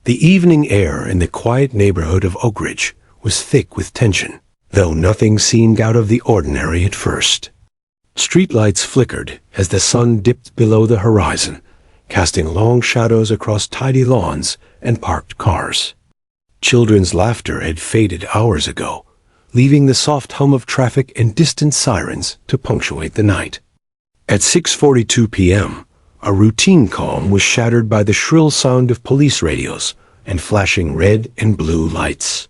The evening air in the quiet neighborhood of Oak Ridge was thick with tension, though nothing seemed out of the ordinary at first. Streetlights flickered as the sun dipped below the horizon, casting long shadows across tidy lawns and parked cars. Children's laughter had faded hours ago, leaving the soft hum of traffic and distant sirens to punctuate the night. At 6:42 p.m., a routine calm was shattered by the shrill sound of police radios and flashing red and blue lights.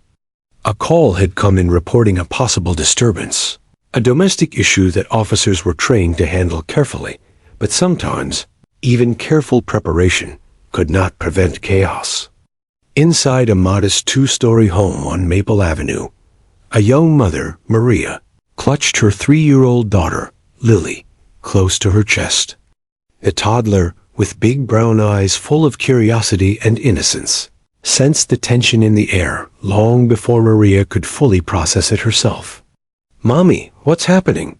A call had come in reporting a possible disturbance, a domestic issue that officers were trained to handle carefully, but sometimes even careful preparation could not prevent chaos. Inside a modest two-story home on Maple Avenue, a young mother, Maria, clutched her 3-year-old daughter, Lily, close to her chest. The toddler, with big brown eyes full of curiosity and innocence, sensed the tension in the air long before Maria could fully process it herself. "Mommy, what's happening?"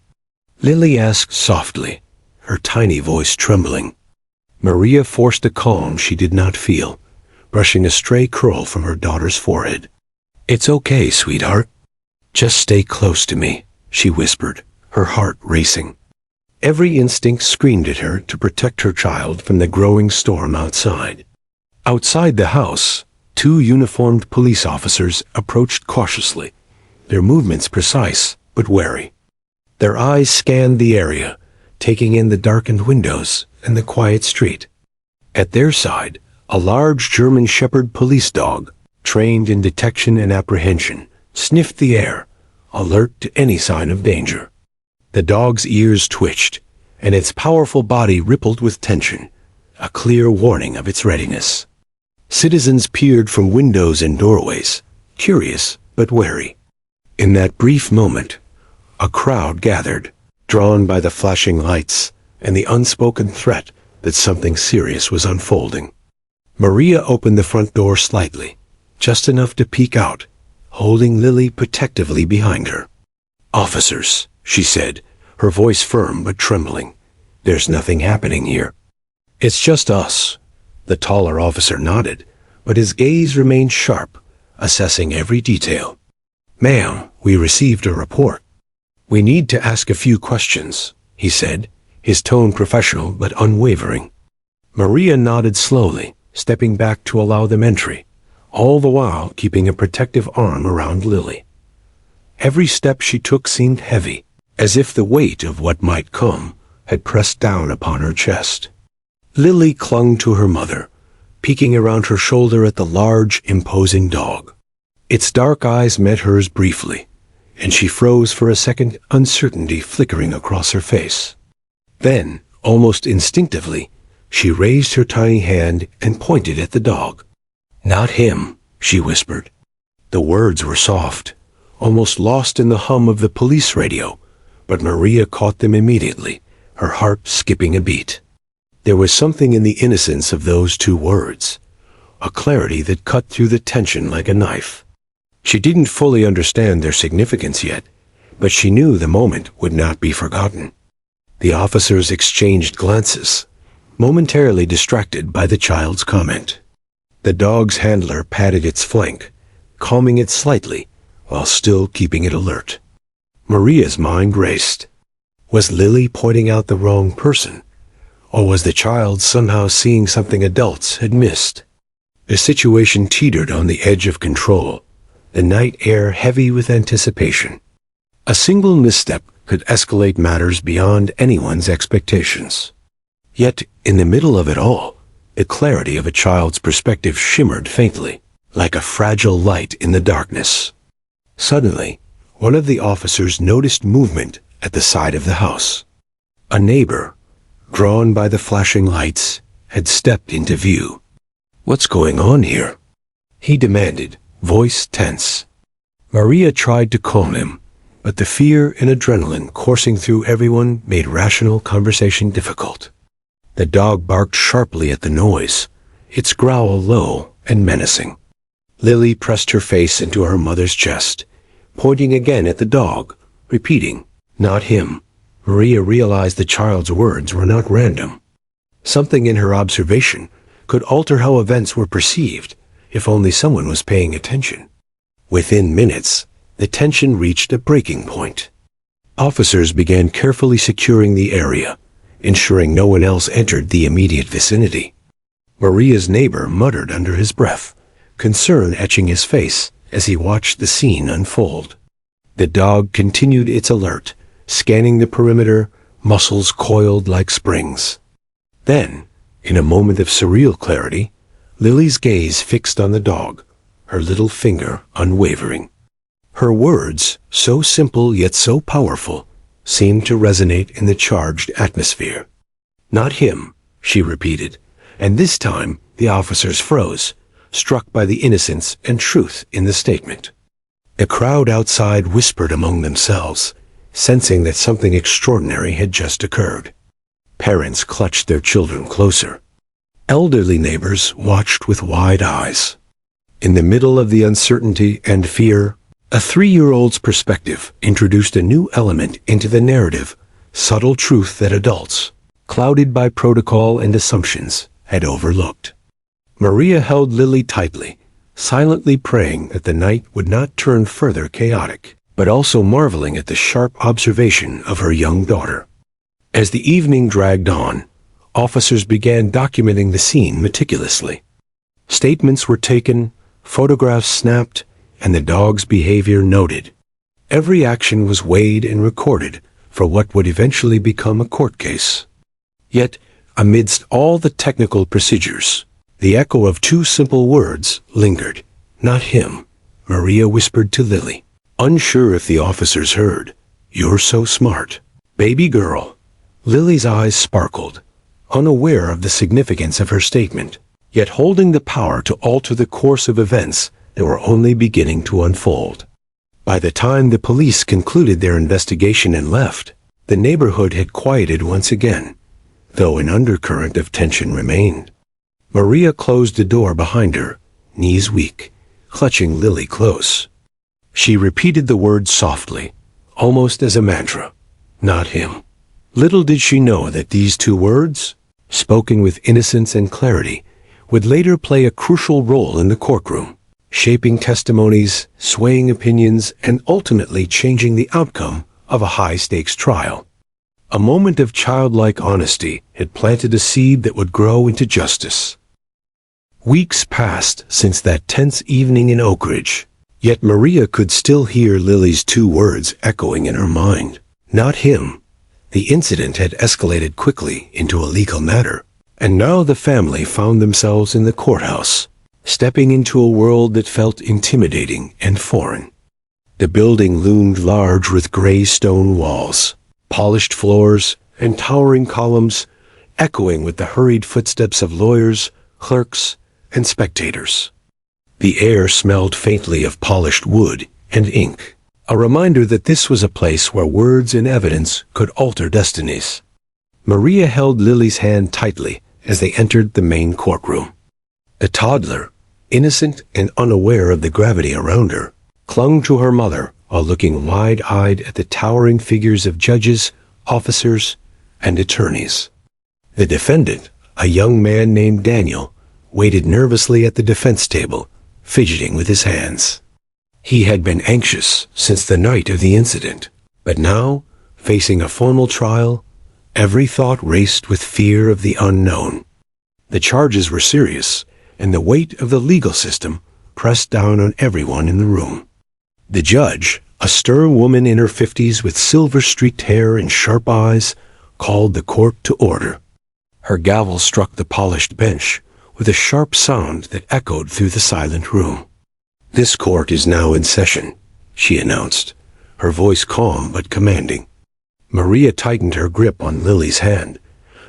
Lily asked softly, her tiny voice trembling. Maria forced a calm she did not feel, brushing a stray curl from her daughter's forehead. "It's okay, sweetheart. Just stay close to me," she whispered, her heart racing. Every instinct screamed at her to protect her child from the growing storm outside. Outside the house, 2 uniformed police officers approached cautiously, their movements precise but wary. Their eyes scanned the area, taking in the darkened windows and the quiet street. At their side, a large German Shepherd police dog, trained in detection and apprehension, sniffed the air, alert to any sign of danger. The dog's ears twitched, and its powerful body rippled with tension, a clear warning of its readiness. Citizens peered from windows and doorways, curious but wary. In that brief moment, a crowd gathered, drawn by the flashing lights and the unspoken threat that something serious was unfolding. Maria opened the front door slightly, just enough to peek out, holding Lily protectively behind her. "Officers," she said, her voice firm but trembling. "There's nothing happening here." "It's just us." The taller officer nodded, but his gaze remained sharp, assessing every detail. "Ma'am, we received a report. We need to ask a few questions," he said, his tone professional but unwavering. Maria nodded slowly, stepping back to allow them entry, all the while keeping a protective arm around Lily. Every step she took seemed heavy, as if the weight of what might come had pressed down upon her chest. Lily clung to her mother, peeking around her shoulder at the large, imposing dog. Its dark eyes met hers briefly, and she froze for a second, uncertainty flickering across her face. Then, almost instinctively, she raised her tiny hand and pointed at the dog. "Not him," she whispered. The words were soft, almost lost in the hum of the police radio, but Maria caught them immediately, her heart skipping a beat. There was something in the innocence of those 2 words, a clarity that cut through the tension like a knife. She didn't fully understand their significance yet, but she knew the moment would not be forgotten. The officers exchanged glances, momentarily distracted by the child's comment. The dog's handler patted its flank, calming it slightly, while still keeping it alert. Maria's mind raced. Was Lily pointing out the wrong person? Or was the child somehow seeing something adults had missed? The situation teetered on the edge of control, the night air heavy with anticipation. A single misstep could escalate matters beyond anyone's expectations. Yet, in the middle of it all, the clarity of a child's perspective shimmered faintly, like a fragile light in the darkness. Suddenly, one of the officers noticed movement at the side of the house. A neighbor, drawn by the flashing lights, had stepped into view. "What's going on here?" he demanded, voice tense. Maria tried to calm him, but the fear and adrenaline coursing through everyone made rational conversation difficult. The dog barked sharply at the noise, its growl low and menacing. Lily pressed her face into her mother's chest, pointing again at the dog, repeating, "Not him." Maria realized the child's words were not random. Something in her observation could alter how events were perceived, if only someone was paying attention. Within minutes, the tension reached a breaking point. Officers began carefully securing the area, ensuring no one else entered the immediate vicinity. Maria's neighbor muttered under his breath, concern etching his face as he watched the scene unfold. The dog continued its alert, scanning the perimeter, muscles coiled like springs. Then, in a moment of surreal clarity, Lily's gaze fixed on the dog, her little finger unwavering. Her words, so simple yet so powerful, seemed to resonate in the charged atmosphere. "Not him," she repeated, and this time the officers froze, struck by the innocence and truth in the statement. The crowd outside whispered among themselves, sensing that something extraordinary had just occurred. Parents clutched their children closer. Elderly neighbors watched with wide eyes. In the middle of the uncertainty and fear, a 3-year-old's perspective introduced a new element into the narrative, subtle truth that adults, clouded by protocol and assumptions, had overlooked. Maria held Lily tightly, silently praying that the night would not turn further chaotic, but also marveling at the sharp observation of her young daughter. As the evening dragged on, officers began documenting the scene meticulously. Statements were taken, photographs snapped, and the dog's behavior noted. Every action was weighed and recorded for what would eventually become a court case. Yet, amidst all the technical procedures, the echo of 2 simple words lingered. "Not him," Maria whispered to Lily, unsure if the officers heard. "You're so smart, baby girl." Lily's eyes sparkled, unaware of the significance of her statement, yet holding the power to alter the course of events that were only beginning to unfold. By the time the police concluded their investigation and left, the neighborhood had quieted once again, though an undercurrent of tension remained. Maria closed the door behind her, knees weak, clutching Lily close. She repeated the words softly, almost as a mantra. "Not him." Little did she know that these 2 words, spoken with innocence and clarity, would later play a crucial role in the courtroom, shaping testimonies, swaying opinions, and ultimately changing the outcome of a high-stakes trial. A moment of childlike honesty had planted a seed that would grow into justice. Weeks passed since that tense evening in Oak Ridge, yet Maria could still hear Lily's 2 words echoing in her mind. Not him. The incident had escalated quickly into a legal matter, and now the family found themselves in the courthouse, stepping into a world that felt intimidating and foreign. The building loomed large with gray stone walls, polished floors, and towering columns, echoing with the hurried footsteps of lawyers, clerks, and spectators. The air smelled faintly of polished wood and ink, a reminder that this was a place where words and evidence could alter destinies. Maria held Lily's hand tightly as they entered the main courtroom. The toddler, innocent and unaware of the gravity around her, clung to her mother while looking wide-eyed at the towering figures of judges, officers, and attorneys. The defendant, a young man named Daniel, waited nervously at the defense table, fidgeting with his hands. He had been anxious since the night of the incident, but now, facing a formal trial, every thought raced with fear of the unknown. The charges were serious, and the weight of the legal system pressed down on everyone in the room. The judge, a stern woman in her 50s with silver-streaked hair and sharp eyes, called the court to order. Her gavel struck the polished bench with a sharp sound that echoed through the silent room. "This court is now in session," she announced, her voice calm but commanding. Maria tightened her grip on Lily's hand,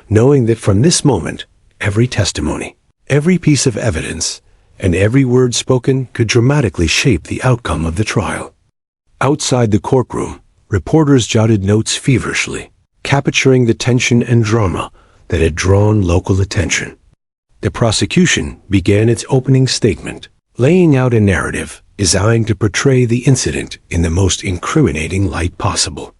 knowing that from this moment, every testimony, every piece of evidence, and every word spoken could dramatically shape the outcome of the trial. Outside the courtroom, reporters jotted notes feverishly, capturing the tension and drama that had drawn local attention. The prosecution began its opening statement, laying out a narrative designed to portray the incident in the most incriminating light possible.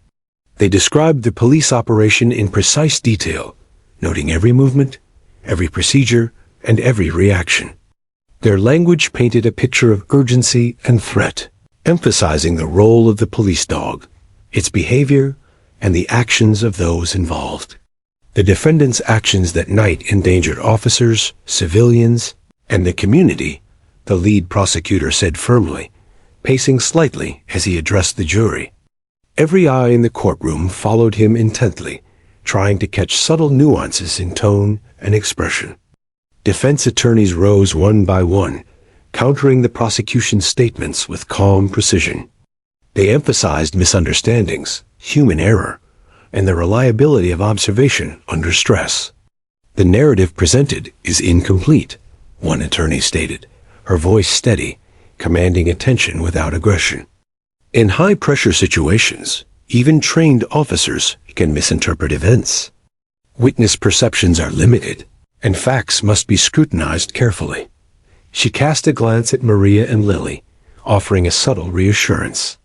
They described the police operation in precise detail, noting every movement, every procedure, and every reaction. Their language painted a picture of urgency and threat, emphasizing the role of the police dog, its behavior, and the actions of those involved. The defendant's actions that night endangered officers, civilians, and the community, the lead prosecutor said firmly, pacing slightly as he addressed the jury. Every eye in the courtroom followed him intently, trying to catch subtle nuances in tone and expression. Defense attorneys rose one by one, countering the prosecution's statements with calm precision. They emphasized misunderstandings, human error, and the reliability of observation under stress. The narrative presented is incomplete, one attorney stated, her voice steady, commanding attention without aggression. In high-pressure situations, even trained officers can misinterpret events. Witness perceptions are limited, and facts must be scrutinized carefully. She cast a glance at Maria and Lily, offering a subtle reassurance.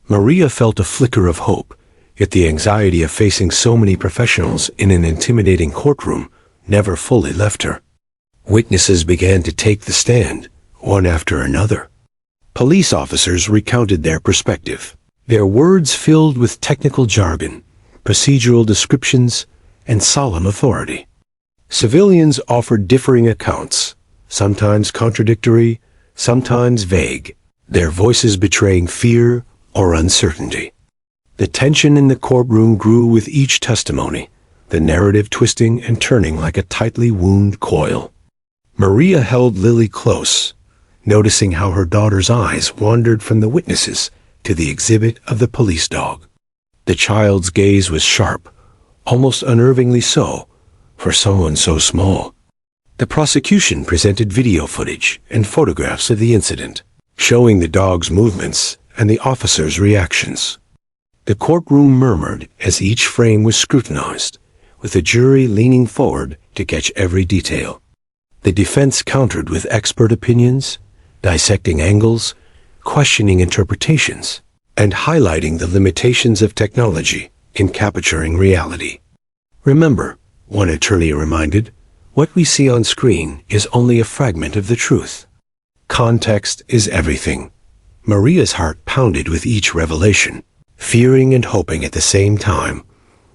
Maria felt a flicker of hope, yet the anxiety of facing so many professionals in an intimidating courtroom never fully left her. Witnesses began to take the stand, one after another. Police officers recounted their perspective, their words filled with technical jargon, procedural descriptions, and solemn authority. Civilians offered differing accounts, sometimes contradictory, sometimes vague, their voices betraying fear or uncertainty. The tension in the courtroom grew with each testimony, the narrative twisting and turning like a tightly wound coil. Maria held Lily close, noticing how her daughter's eyes wandered from the witnesses to the exhibit of the police dog. The child's gaze was sharp, almost unnervingly so, for someone so small. The prosecution presented video footage and photographs of the incident, showing the dog's movements and the officers' reactions. The courtroom murmured as each frame was scrutinized, with the jury leaning forward to catch every detail. The defense countered with expert opinions, dissecting angles, questioning interpretations, and highlighting the limitations of technology in capturing reality. Remember, one attorney reminded, what we see on screen is only a fragment of the truth. Context is everything. Maria's heart pounded with each revelation, fearing and hoping at the same time,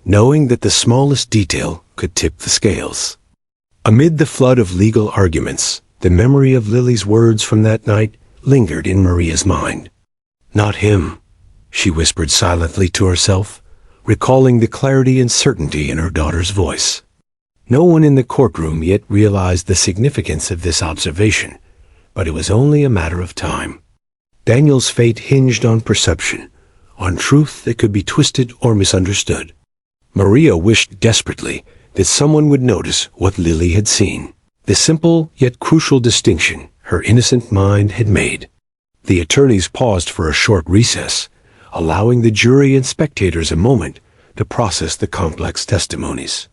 knowing that the smallest detail could tip the scales. Amid the flood of legal arguments, the memory of Lily's words from that night lingered in Maria's mind. Not him, she whispered silently to herself, recalling the clarity and certainty in her daughter's voice. No one in the courtroom yet realized the significance of this observation, but it was only a matter of time. Daniel's fate hinged on perception, on truth that could be twisted or misunderstood. Maria wished desperately that someone would notice what Lily had seen, the simple yet crucial distinction her innocent mind had made. The attorneys paused for a short recess, allowing the jury and spectators a moment to process the complex testimonies.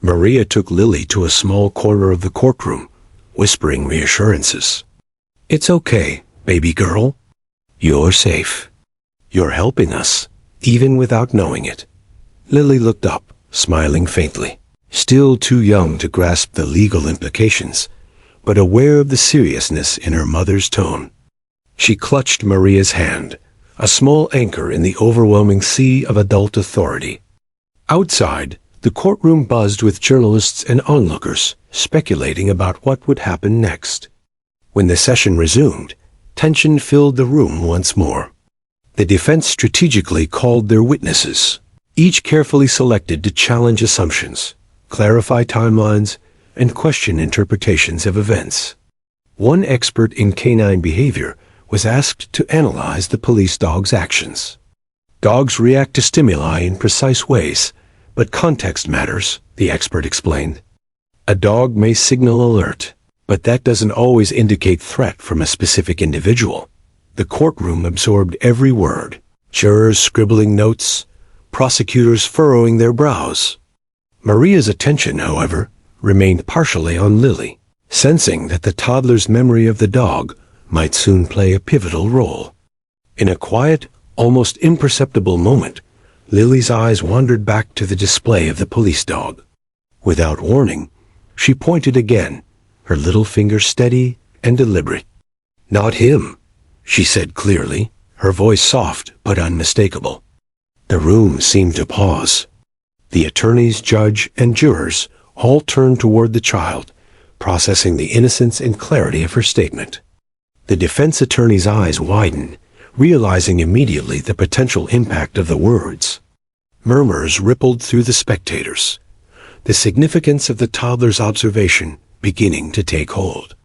Maria took Lily to a small corner of the courtroom, whispering reassurances. "It's okay, baby girl. You're safe. You're helping us, even without knowing it." Lily looked up, smiling faintly, still too young to grasp the legal implications, but aware of the seriousness in her mother's tone. She clutched Maria's hand, a small anchor in the overwhelming sea of adult authority. Outside, the courtroom buzzed with journalists and onlookers, speculating about what would happen next. When the session resumed, tension filled the room once more. The defense strategically called their witnesses, each carefully selected to challenge assumptions, clarify timelines, and question interpretations of events. One expert in canine behavior was asked to analyze the police dog's actions. Dogs react to stimuli in precise ways, but context matters, the expert explained. A dog may signal alert, but that doesn't always indicate threat from a specific individual. The courtroom absorbed every word, jurors scribbling notes, prosecutors furrowing their brows. Maria's attention, however, remained partially on Lily, sensing that the toddler's memory of the dog might soon play a pivotal role. In a quiet, almost imperceptible moment, Lily's eyes wandered back to the display of the police dog. Without warning, she pointed again, her little finger steady and deliberate. "Not him," she said clearly, her voice soft but unmistakable. The room seemed to pause. The attorneys, judge, and jurors all turned toward the child, processing the innocence and clarity of her statement. The defense attorney's eyes widened, realizing immediately the potential impact of the words. Murmurs rippled through the spectators, the significance of the toddler's observation beginning to take hold.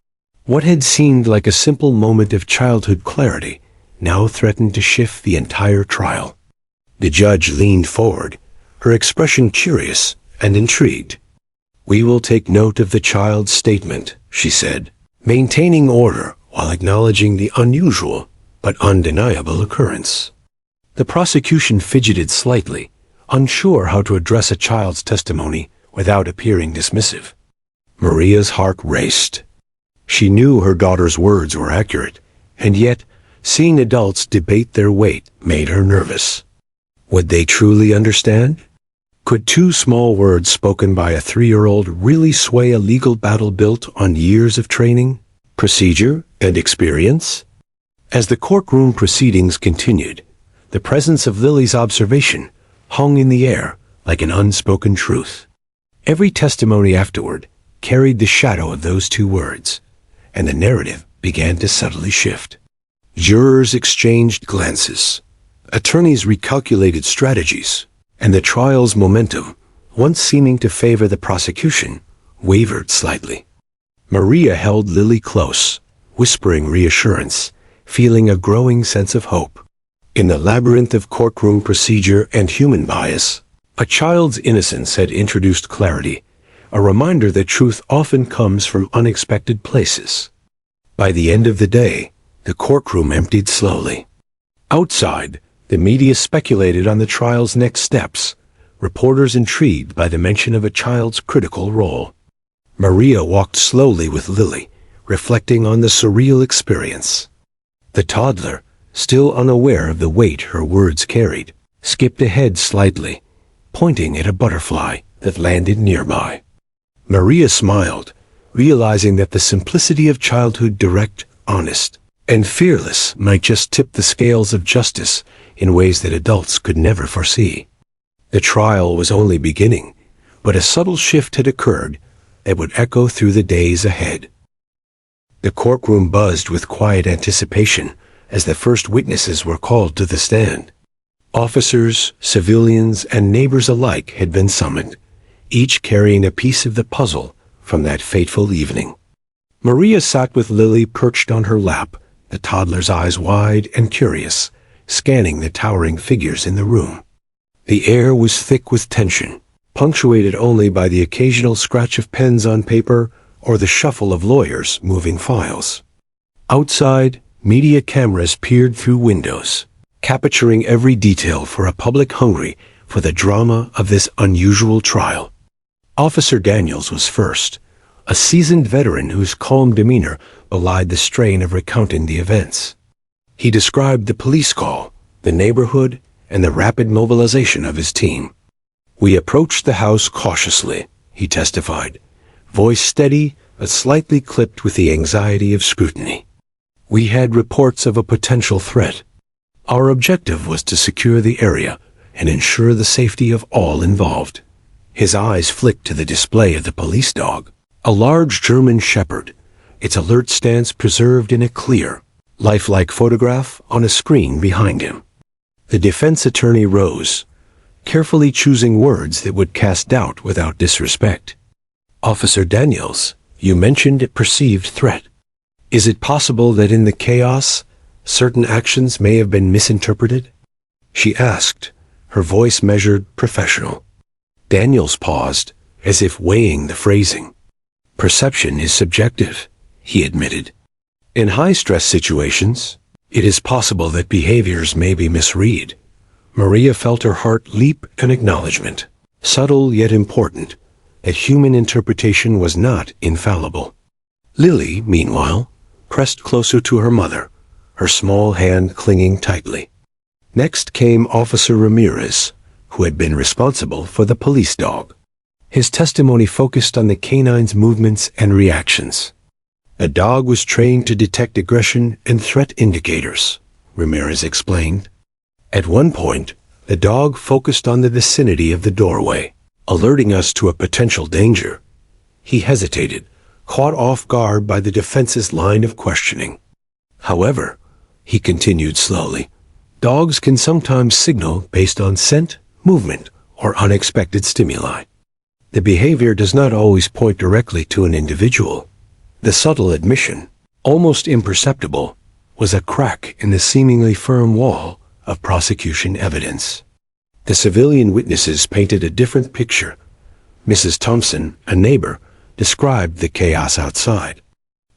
What had seemed like a simple moment of childhood clarity now threatened to shift the entire trial. The judge leaned forward, her expression curious and intrigued. "We will take note of the child's statement," she said, maintaining order while acknowledging the unusual but undeniable occurrence. The prosecution fidgeted slightly, unsure how to address a child's testimony without appearing dismissive. Maria's heart raced. She knew her daughter's words were accurate, and yet, seeing adults debate their weight made her nervous. Would they truly understand? Could two small words spoken by a 3-year-old really sway a legal battle built on years of training, procedure, and experience? As the courtroom proceedings continued, the presence of Lily's observation hung in the air like an unspoken truth. Every testimony afterward carried the shadow of those two words, and the narrative began to subtly shift. Jurors exchanged glances. Attorneys recalculated strategies, and the trial's momentum, once seeming to favor the prosecution, wavered slightly. Maria held Lily close, whispering reassurance, feeling a growing sense of hope. In the labyrinth of courtroom procedure and human bias, a child's innocence had introduced clarity, a reminder that truth often comes from unexpected places. By the end of the day, the courtroom emptied slowly. Outside, the media speculated on the trial's next steps, reporters intrigued by the mention of a child's critical role. Maria walked slowly with Lily, reflecting on the surreal experience. The toddler, still unaware of the weight her words carried, skipped ahead slightly, pointing at a butterfly that landed nearby. Maria smiled, realizing that the simplicity of childhood, direct, honest, and fearless, might just tip the scales of justice in ways that adults could never foresee. The trial was only beginning, but a subtle shift had occurred that would echo through the days ahead. The courtroom buzzed with quiet anticipation as the first witnesses were called to the stand. Officers, civilians, and neighbors alike had been summoned, each carrying a piece of the puzzle from that fateful evening. Maria sat with Lily perched on her lap, the toddler's eyes wide and curious, scanning the towering figures in the room. The air was thick with tension, punctuated only by the occasional scratch of pens on paper or the shuffle of lawyers moving files. Outside, media cameras peered through windows, capturing every detail for a public hungry for the drama of this unusual trial. Officer Daniels was first, a seasoned veteran whose calm demeanor belied the strain of recounting the events. He described the police call, the neighborhood, and the rapid mobilization of his team. "We approached the house cautiously," he testified, voice steady but slightly clipped with the anxiety of scrutiny. "We had reports of a potential threat. Our objective was to secure the area and ensure the safety of all involved." His eyes flicked to the display of the police dog, a large German shepherd, its alert stance preserved in a clear, lifelike photograph on a screen behind him. The defense attorney rose, carefully choosing words that would cast doubt without disrespect. "Officer Daniels, you mentioned a perceived threat. Is it possible that in the chaos, certain actions may have been misinterpreted?" she asked, her voice measured, professional. Daniels paused, as if weighing the phrasing. "Perception is subjective," he admitted. "In high-stress situations, it is possible that behaviors may be misread." Maria felt her heart leap in acknowledgement, subtle yet important, that human interpretation was not infallible. Lily, meanwhile, pressed closer to her mother, her small hand clinging tightly. Next came Officer Ramirez, who had been responsible for the police dog. His testimony focused on the canine's movements and reactions. A dog was trained to detect aggression and threat indicators, Ramirez explained. At one point, the dog focused on the vicinity of the doorway, alerting us to a potential danger. He hesitated, caught off guard by the defense's line of questioning. However, he continued slowly, dogs can sometimes signal based on scent, movement, or unexpected stimuli. The behavior does not always point directly to an individual. The subtle admission, almost imperceptible, was a crack in the seemingly firm wall of prosecution evidence. The civilian witnesses painted a different picture. Mrs. Thompson, a neighbor, described the chaos outside.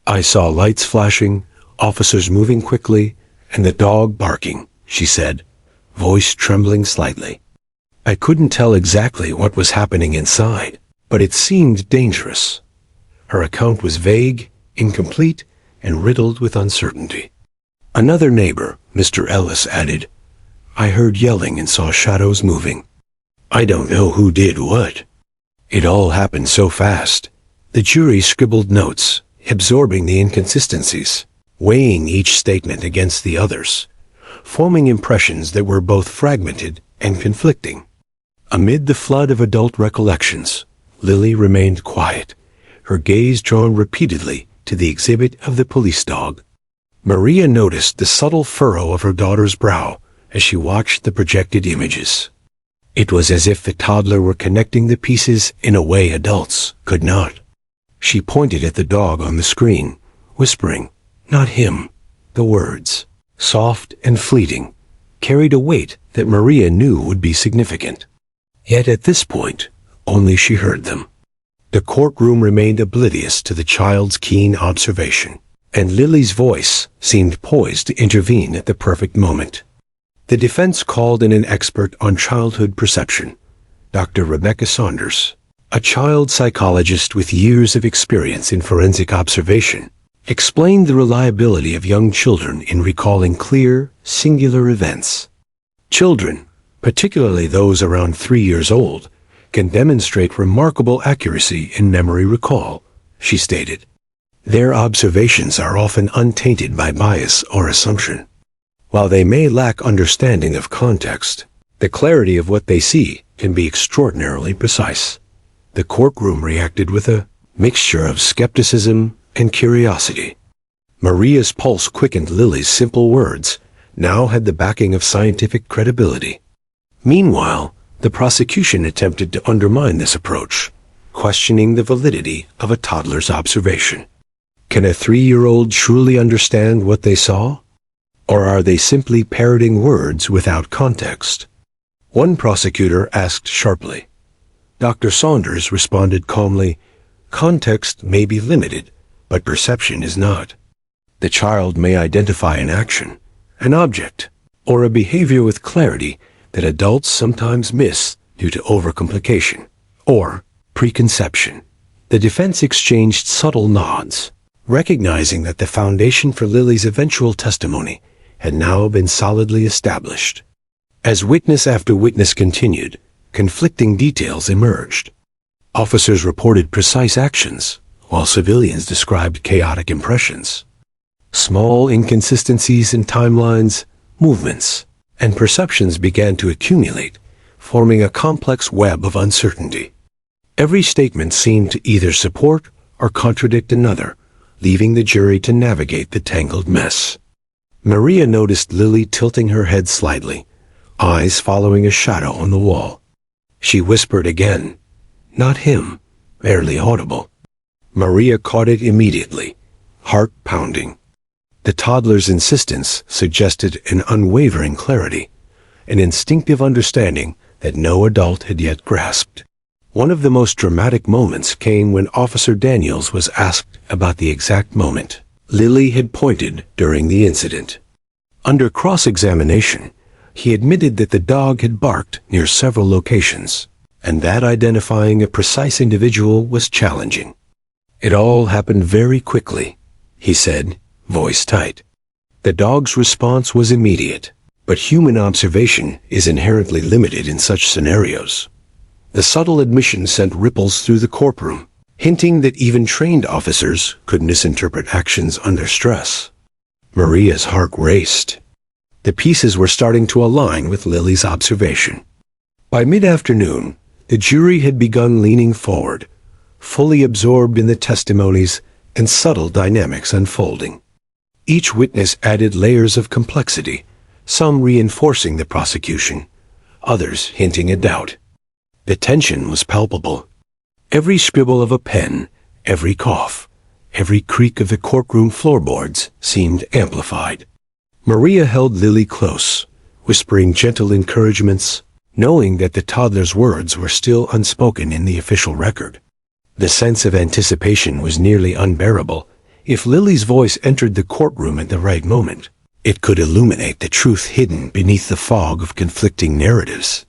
"I saw lights flashing, officers moving quickly, and the dog barking," she said, voice trembling slightly. "I couldn't tell exactly what was happening inside, but it seemed dangerous." Her account was vague, incomplete, and riddled with uncertainty. Another neighbor, Mr. Ellis, added, "I heard yelling and saw shadows moving. I don't know who did what. It all happened so fast." The jury scribbled notes, absorbing the inconsistencies, weighing each statement against the others, forming impressions that were both fragmented and conflicting. Amid the flood of adult recollections, Lily remained quiet, her gaze drawn repeatedly to the exhibit of the police dog. Maria noticed the subtle furrow of her daughter's brow as she watched the projected images. It was as if the toddler were connecting the pieces in a way adults could not. She pointed at the dog on the screen, whispering, "Not him." The words, soft and fleeting, carried a weight that Maria knew would be significant. Yet at this point, only she heard them. The courtroom remained oblivious to the child's keen observation, and Lily's voice seemed poised to intervene at the perfect moment. The defense called in an expert on childhood perception, Dr. Rebecca Saunders, a child psychologist with years of experience in forensic observation, explained the reliability of young children in recalling clear, singular events. Children, particularly those around 3 years old, can demonstrate remarkable accuracy in memory recall, she stated. Their observations are often untainted by bias or assumption. While they may lack understanding of context, the clarity of what they see can be extraordinarily precise. The courtroom reacted with a mixture of skepticism and curiosity. Maria's pulse quickened. Lily's simple words now had the backing of scientific credibility. Meanwhile, the prosecution attempted to undermine this approach, questioning the validity of a toddler's observation. Can a 3-year-old truly understand what they saw? Or are they simply parroting words without context? One prosecutor asked sharply. Dr. Saunders responded calmly, "Context may be limited, but perception is not. The child may identify an action, an object, or a behavior with clarity that adults sometimes miss due to overcomplication or preconception." The defense exchanged subtle nods, recognizing that the foundation for Lily's eventual testimony had now been solidly established. As witness after witness continued, conflicting details emerged. Officers reported precise actions, while civilians described chaotic impressions. Small inconsistencies in timelines, movements, and perceptions began to accumulate, forming a complex web of uncertainty. Every statement seemed to either support or contradict another, leaving the jury to navigate the tangled mess. Maria noticed Lily tilting her head slightly, eyes following a shadow on the wall. She whispered again, "Not him," barely audible. Maria caught it immediately, heart pounding. The toddler's insistence suggested an unwavering clarity, an instinctive understanding that no adult had yet grasped. One of the most dramatic moments came when Officer Daniels was asked about the exact moment Lily had pointed during the incident. Under cross-examination, he admitted that the dog had barked near several locations, and that identifying a precise individual was challenging. "It all happened very quickly," he said, voice tight. The dog's response was immediate, but human observation is inherently limited in such scenarios. The subtle admission sent ripples through the courtroom, hinting that even trained officers could misinterpret actions under stress. Maria's heart raced. The pieces were starting to align with Lily's observation. By mid-afternoon, the jury had begun leaning forward, fully absorbed in the testimonies and subtle dynamics unfolding. Each witness added layers of complexity, some reinforcing the prosecution, others hinting at doubt. The tension was palpable. Every scribble of a pen, every cough, every creak of the courtroom floorboards seemed amplified. Maria held Lily close, whispering gentle encouragements, knowing that the toddler's words were still unspoken in the official record. The sense of anticipation was nearly unbearable. If Lily's voice entered the courtroom at the right moment, it could illuminate the truth hidden beneath the fog of conflicting narratives.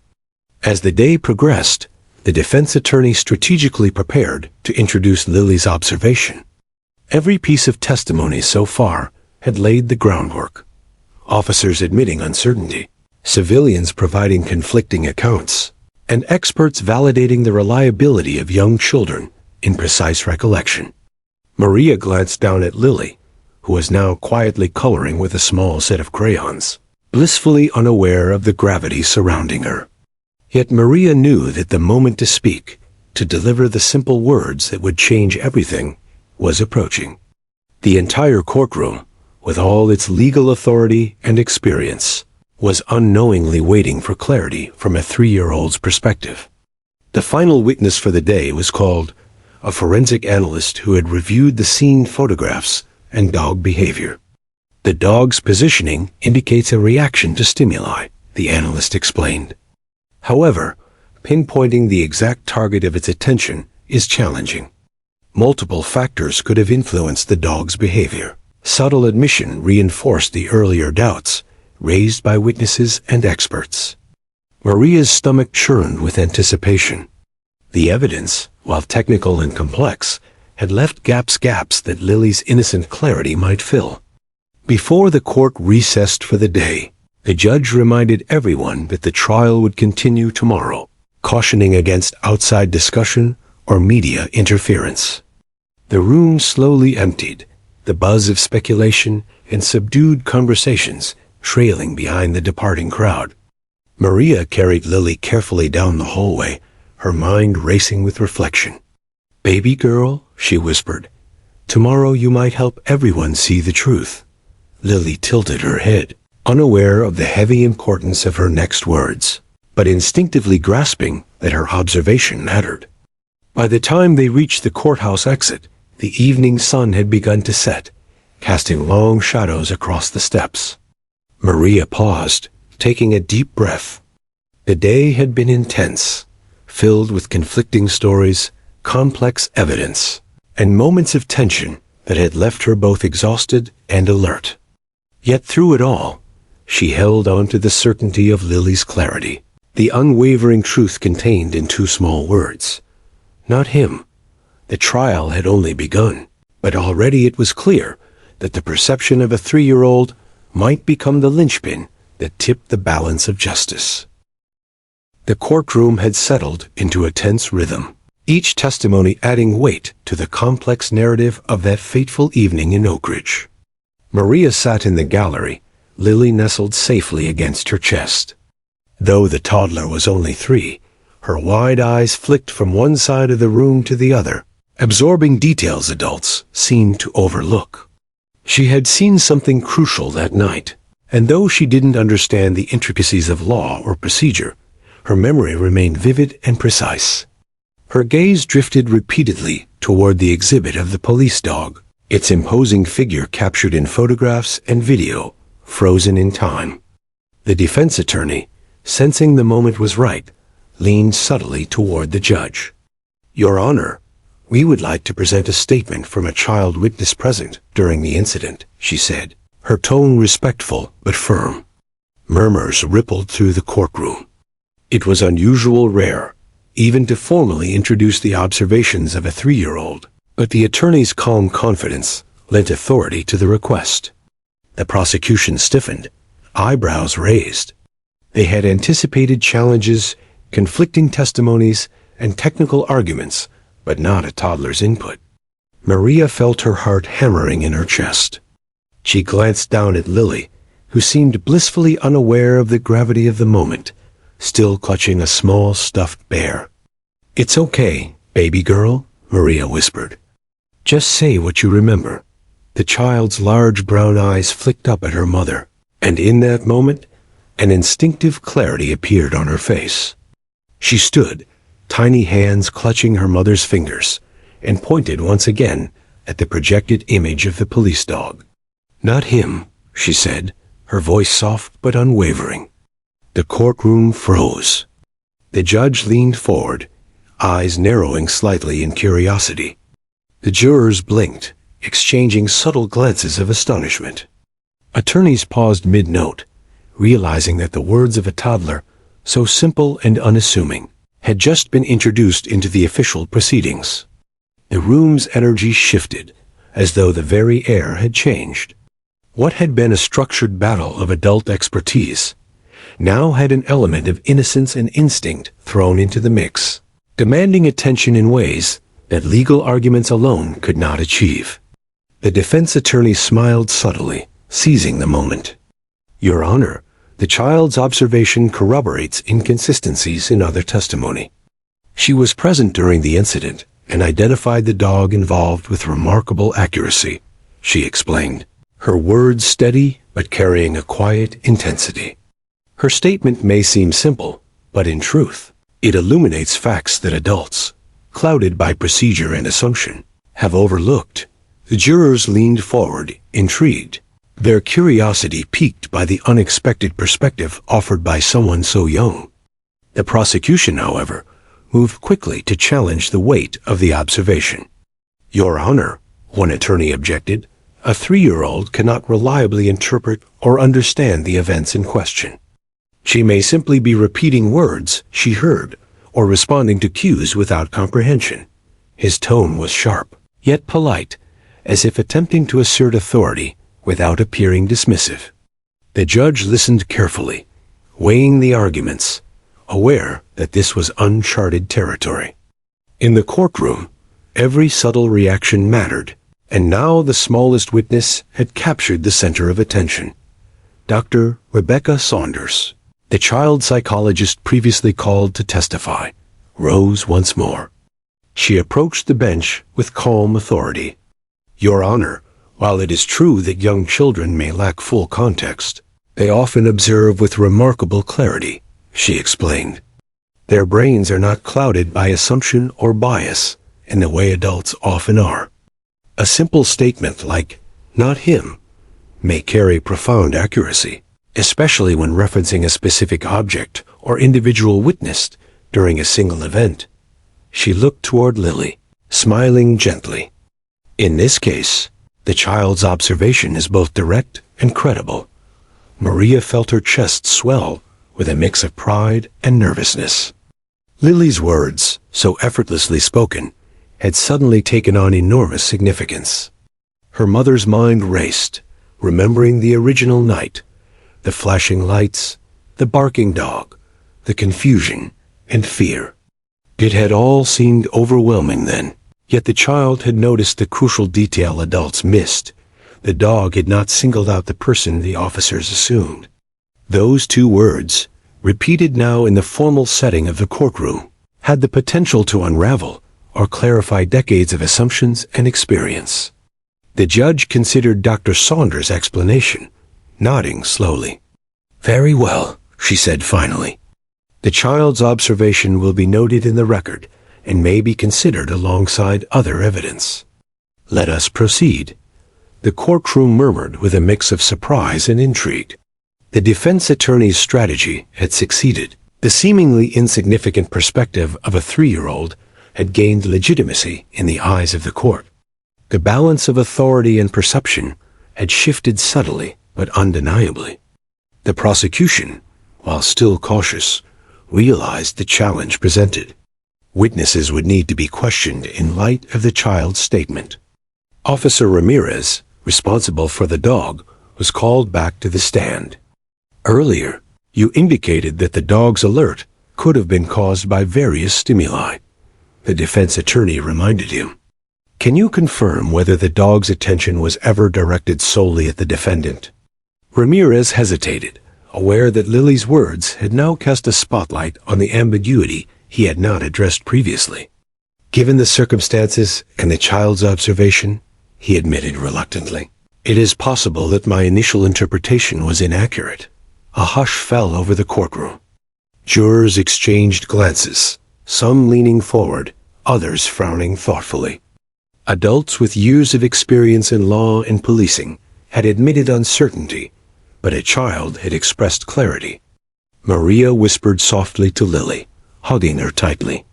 As the day progressed, the defense attorney strategically prepared to introduce Lily's observation. Every piece of testimony so far had laid the groundwork. Officers admitting uncertainty, civilians providing conflicting accounts, and experts validating the reliability of young children in precise recollection. Maria glanced down at Lily, who was now quietly coloring with a small set of crayons, blissfully unaware of the gravity surrounding her. Yet Maria knew that the moment to speak, to deliver the simple words that would change everything, was approaching. The entire courtroom, with all its legal authority and experience, was unknowingly waiting for clarity from a 3-year-old's perspective. The final witness for the day was called, a forensic analyst who had reviewed the scene photographs and dog behavior. The dog's positioning indicates a reaction to stimuli, the analyst explained. However, pinpointing the exact target of its attention is challenging. Multiple factors could have influenced the dog's behavior. Subtle admission reinforced the earlier doubts raised by witnesses and experts. Maria's stomach churned with anticipation. The evidence, while technical and complex, had left gaps that Lily's innocent clarity might fill. Before the court recessed for the day, the judge reminded everyone that the trial would continue tomorrow, cautioning against outside discussion or media interference. The room slowly emptied, the buzz of speculation and subdued conversations trailing behind the departing crowd. Maria carried Lily carefully down the hallway, her mind racing with reflection. "Baby girl," she whispered, "tomorrow you might help everyone see the truth." Lily tilted her head, unaware of the heavy importance of her next words, but instinctively grasping that her observation mattered. By the time they reached the courthouse exit, the evening sun had begun to set, casting long shadows across the steps. Maria paused, taking a deep breath. The day had been intense, filled with conflicting stories, complex evidence, and moments of tension that had left her both exhausted and alert. Yet through it all, she held on to the certainty of Lily's clarity, the unwavering truth contained in 2 small words. Not him. The trial had only begun, but already it was clear that the perception of a 3-year-old might become the linchpin that tipped the balance of justice. The courtroom had settled into a tense rhythm, each testimony adding weight to the complex narrative of that fateful evening in Oak Ridge. Maria sat in the gallery, Lily nestled safely against her chest. Though the toddler was only 3, her wide eyes flicked from one side of the room to the other, absorbing details adults seemed to overlook. She had seen something crucial that night, and though she didn't understand the intricacies of law or procedure, her memory remained vivid and precise. Her gaze drifted repeatedly toward the exhibit of the police dog, its imposing figure captured in photographs and video, frozen in time. The defense attorney, sensing the moment was right, leaned subtly toward the judge. "Your Honor, we would like to present a statement from a child witness present during the incident," she said, her tone respectful but firm. Murmurs rippled through the courtroom. It was unusual rare, even to formally introduce the observations of a 3-year-old, but the attorney's calm confidence lent authority to the request. The prosecution stiffened, eyebrows raised. They had anticipated challenges, conflicting testimonies, and technical arguments, but not a toddler's input. Maria felt her heart hammering in her chest. She glanced down at Lily, who seemed blissfully unaware of the gravity of the moment, still clutching a small stuffed bear. "It's okay, baby girl," Maria whispered. "Just say what you remember." The child's large brown eyes flicked up at her mother, and in that moment, an instinctive clarity appeared on her face. She stood, tiny hands clutching her mother's fingers, and pointed once again at the projected image of the police dog. "Not him," she said, her voice soft but unwavering. The courtroom froze. The judge leaned forward, eyes narrowing slightly in curiosity. The jurors blinked, exchanging subtle glances of astonishment. Attorneys paused mid-note, realizing that the words of a toddler, so simple and unassuming, had just been introduced into the official proceedings. The room's energy shifted, as though the very air had changed. What had been a structured battle of adult expertise now had an element of innocence and instinct thrown into the mix, demanding attention in ways that legal arguments alone could not achieve. The defense attorney smiled subtly, seizing the moment. "Your Honor, the child's observation corroborates inconsistencies in other testimony. She was present during the incident and identified the dog involved with remarkable accuracy," she explained, her words steady but carrying a quiet intensity. Her statement may seem simple, but in truth, it illuminates facts that adults, clouded by procedure and assumption, have overlooked. The jurors leaned forward, intrigued, their curiosity piqued by the unexpected perspective offered by someone so young. The prosecution, however, moved quickly to challenge the weight of the observation. "Your Honor," one attorney objected, "a 3-year-old cannot reliably interpret or understand the events in question. She may simply be repeating words she heard or responding to cues without comprehension." His tone was sharp, yet polite, as if attempting to assert authority without appearing dismissive. The judge listened carefully, weighing the arguments, aware that this was uncharted territory. In the courtroom, every subtle reaction mattered, and now the smallest witness had captured the center of attention. Dr. Rebecca Saunders, the child psychologist previously called to testify, rose once more. She approached the bench with calm authority. "Your Honor, while it is true that young children may lack full context, they often observe with remarkable clarity," she explained. "Their brains are not clouded by assumption or bias in the way adults often are. A simple statement like, 'not him,' may carry profound accuracy, especially when referencing a specific object or individual witnessed during a single event." She looked toward Lily, smiling gently. "In this case, the child's observation is both direct and credible." Maria felt her chest swell with a mix of pride and nervousness. Lily's words, so effortlessly spoken, had suddenly taken on enormous significance. Her mother's mind raced, remembering the original night, the flashing lights, the barking dog, the confusion and fear. It had all seemed overwhelming then, yet the child had noticed the crucial detail adults missed. The dog had not singled out the person the officers assumed. Those two words, repeated now in the formal setting of the courtroom, had the potential to unravel or clarify decades of assumptions and experience. The judge considered Dr. Saunders' explanation, nodding slowly. "Very well," she said finally. "The child's observation will be noted in the record and may be considered alongside other evidence. Let us proceed." The courtroom murmured with a mix of surprise and intrigue. The defense attorney's strategy had succeeded. The seemingly insignificant perspective of a 3-year-old had gained legitimacy in the eyes of the court. The balance of authority and perception had shifted subtly but undeniably. The prosecution, while still cautious, realized the challenge presented. Witnesses would need to be questioned in light of the child's statement. Officer Ramirez, responsible for the dog, was called back to the stand. "Earlier, you indicated that the dog's alert could have been caused by various stimuli. the defense attorney reminded him. "Can you confirm whether the dog's attention was ever directed solely at the defendant?" Ramirez hesitated, aware that Lily's words had now cast a spotlight on the ambiguity he had not addressed previously. "Given the circumstances and the child's observation," he admitted reluctantly, "it is possible that my initial interpretation was inaccurate." A hush fell over the courtroom. Jurors exchanged glances, some leaning forward, others frowning thoughtfully. Adults with years of experience in law and policing had admitted uncertainty, but a child had expressed clarity. Maria whispered softly to Lily, hugging her tightly.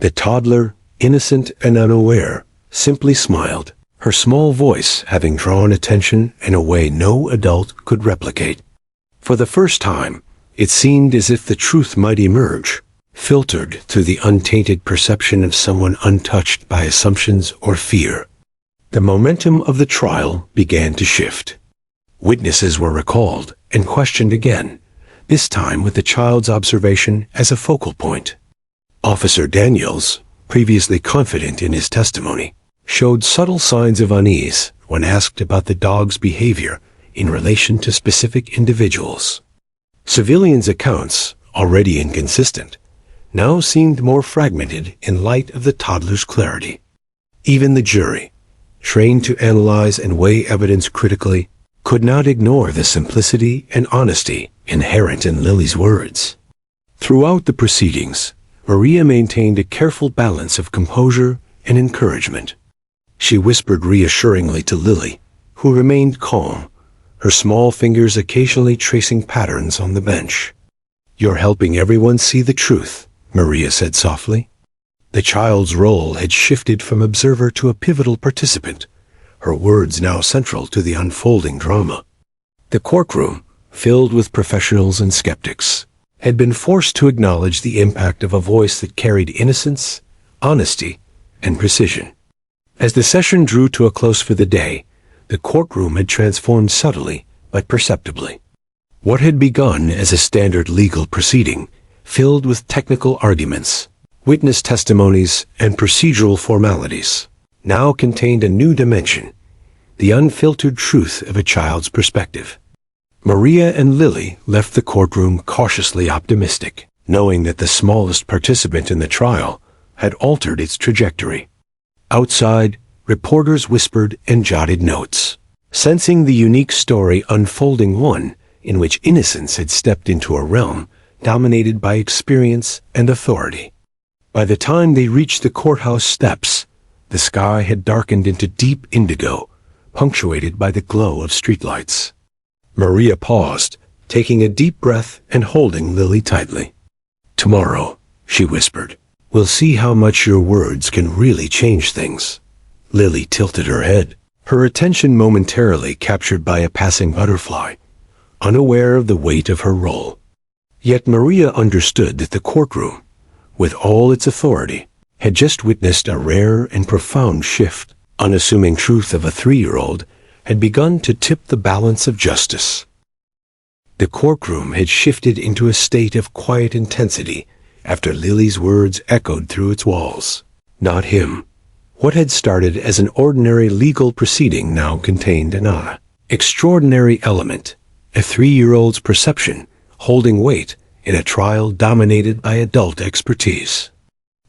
The toddler, innocent and unaware, simply smiled, her small voice having drawn attention in a way no adult could replicate. For the first time, it seemed as if the truth might emerge, filtered through the untainted perception of someone untouched by assumptions or fear. The momentum of the trial began to shift. Witnesses were recalled and questioned again, this time with the child's observation as a focal point. Officer Daniels, previously confident in his testimony, showed subtle signs of unease when asked about the dog's behavior in relation to specific individuals. Civilians' accounts, already inconsistent, now seemed more fragmented in light of the toddler's clarity. Even the jury, trained to analyze and weigh evidence critically, could not ignore the simplicity and honesty inherent in Lily's words. Throughout the proceedings, Maria maintained a careful balance of composure and encouragement. She whispered reassuringly to Lily, who remained calm, her small fingers occasionally tracing patterns on the bench. "You're helping everyone see the truth," Maria said softly. The child's role had shifted from observer to a pivotal participant, her words now central to the unfolding drama. The courtroom, filled with professionals and skeptics, had been forced to acknowledge the impact of a voice that carried innocence, honesty, and precision. As the session drew to a close for the day, the courtroom had transformed subtly but perceptibly. What had begun as a standard legal proceeding, filled with technical arguments, witness testimonies, and procedural formalities, now contained a new dimension, the unfiltered truth of a child's perspective. Maria and Lily left the courtroom cautiously optimistic, knowing that the smallest participant in the trial had altered its trajectory. Outside, reporters whispered and jotted notes, sensing the unique story unfolding, one in which innocence had stepped into a realm dominated by experience and authority. By the time they reached the courthouse steps, the sky had darkened into deep indigo, punctuated by the glow of streetlights. Maria paused, taking a deep breath and holding Lily tightly. "Tomorrow," she whispered, "we'll see how much your words can really change things." Lily tilted her head, her attention momentarily captured by a passing butterfly, unaware of the weight of her role. Yet Maria understood that the courtroom, with all its authority, had just witnessed a rare and profound shift. Unassuming truth of a 3-year-old had begun to tip the balance of justice. The courtroom had shifted into a state of quiet intensity after Lily's words echoed through its walls. Not him. What had started as an ordinary legal proceeding now contained an extraordinary element, a 3-year-old's perception holding weight in a trial dominated by adult expertise.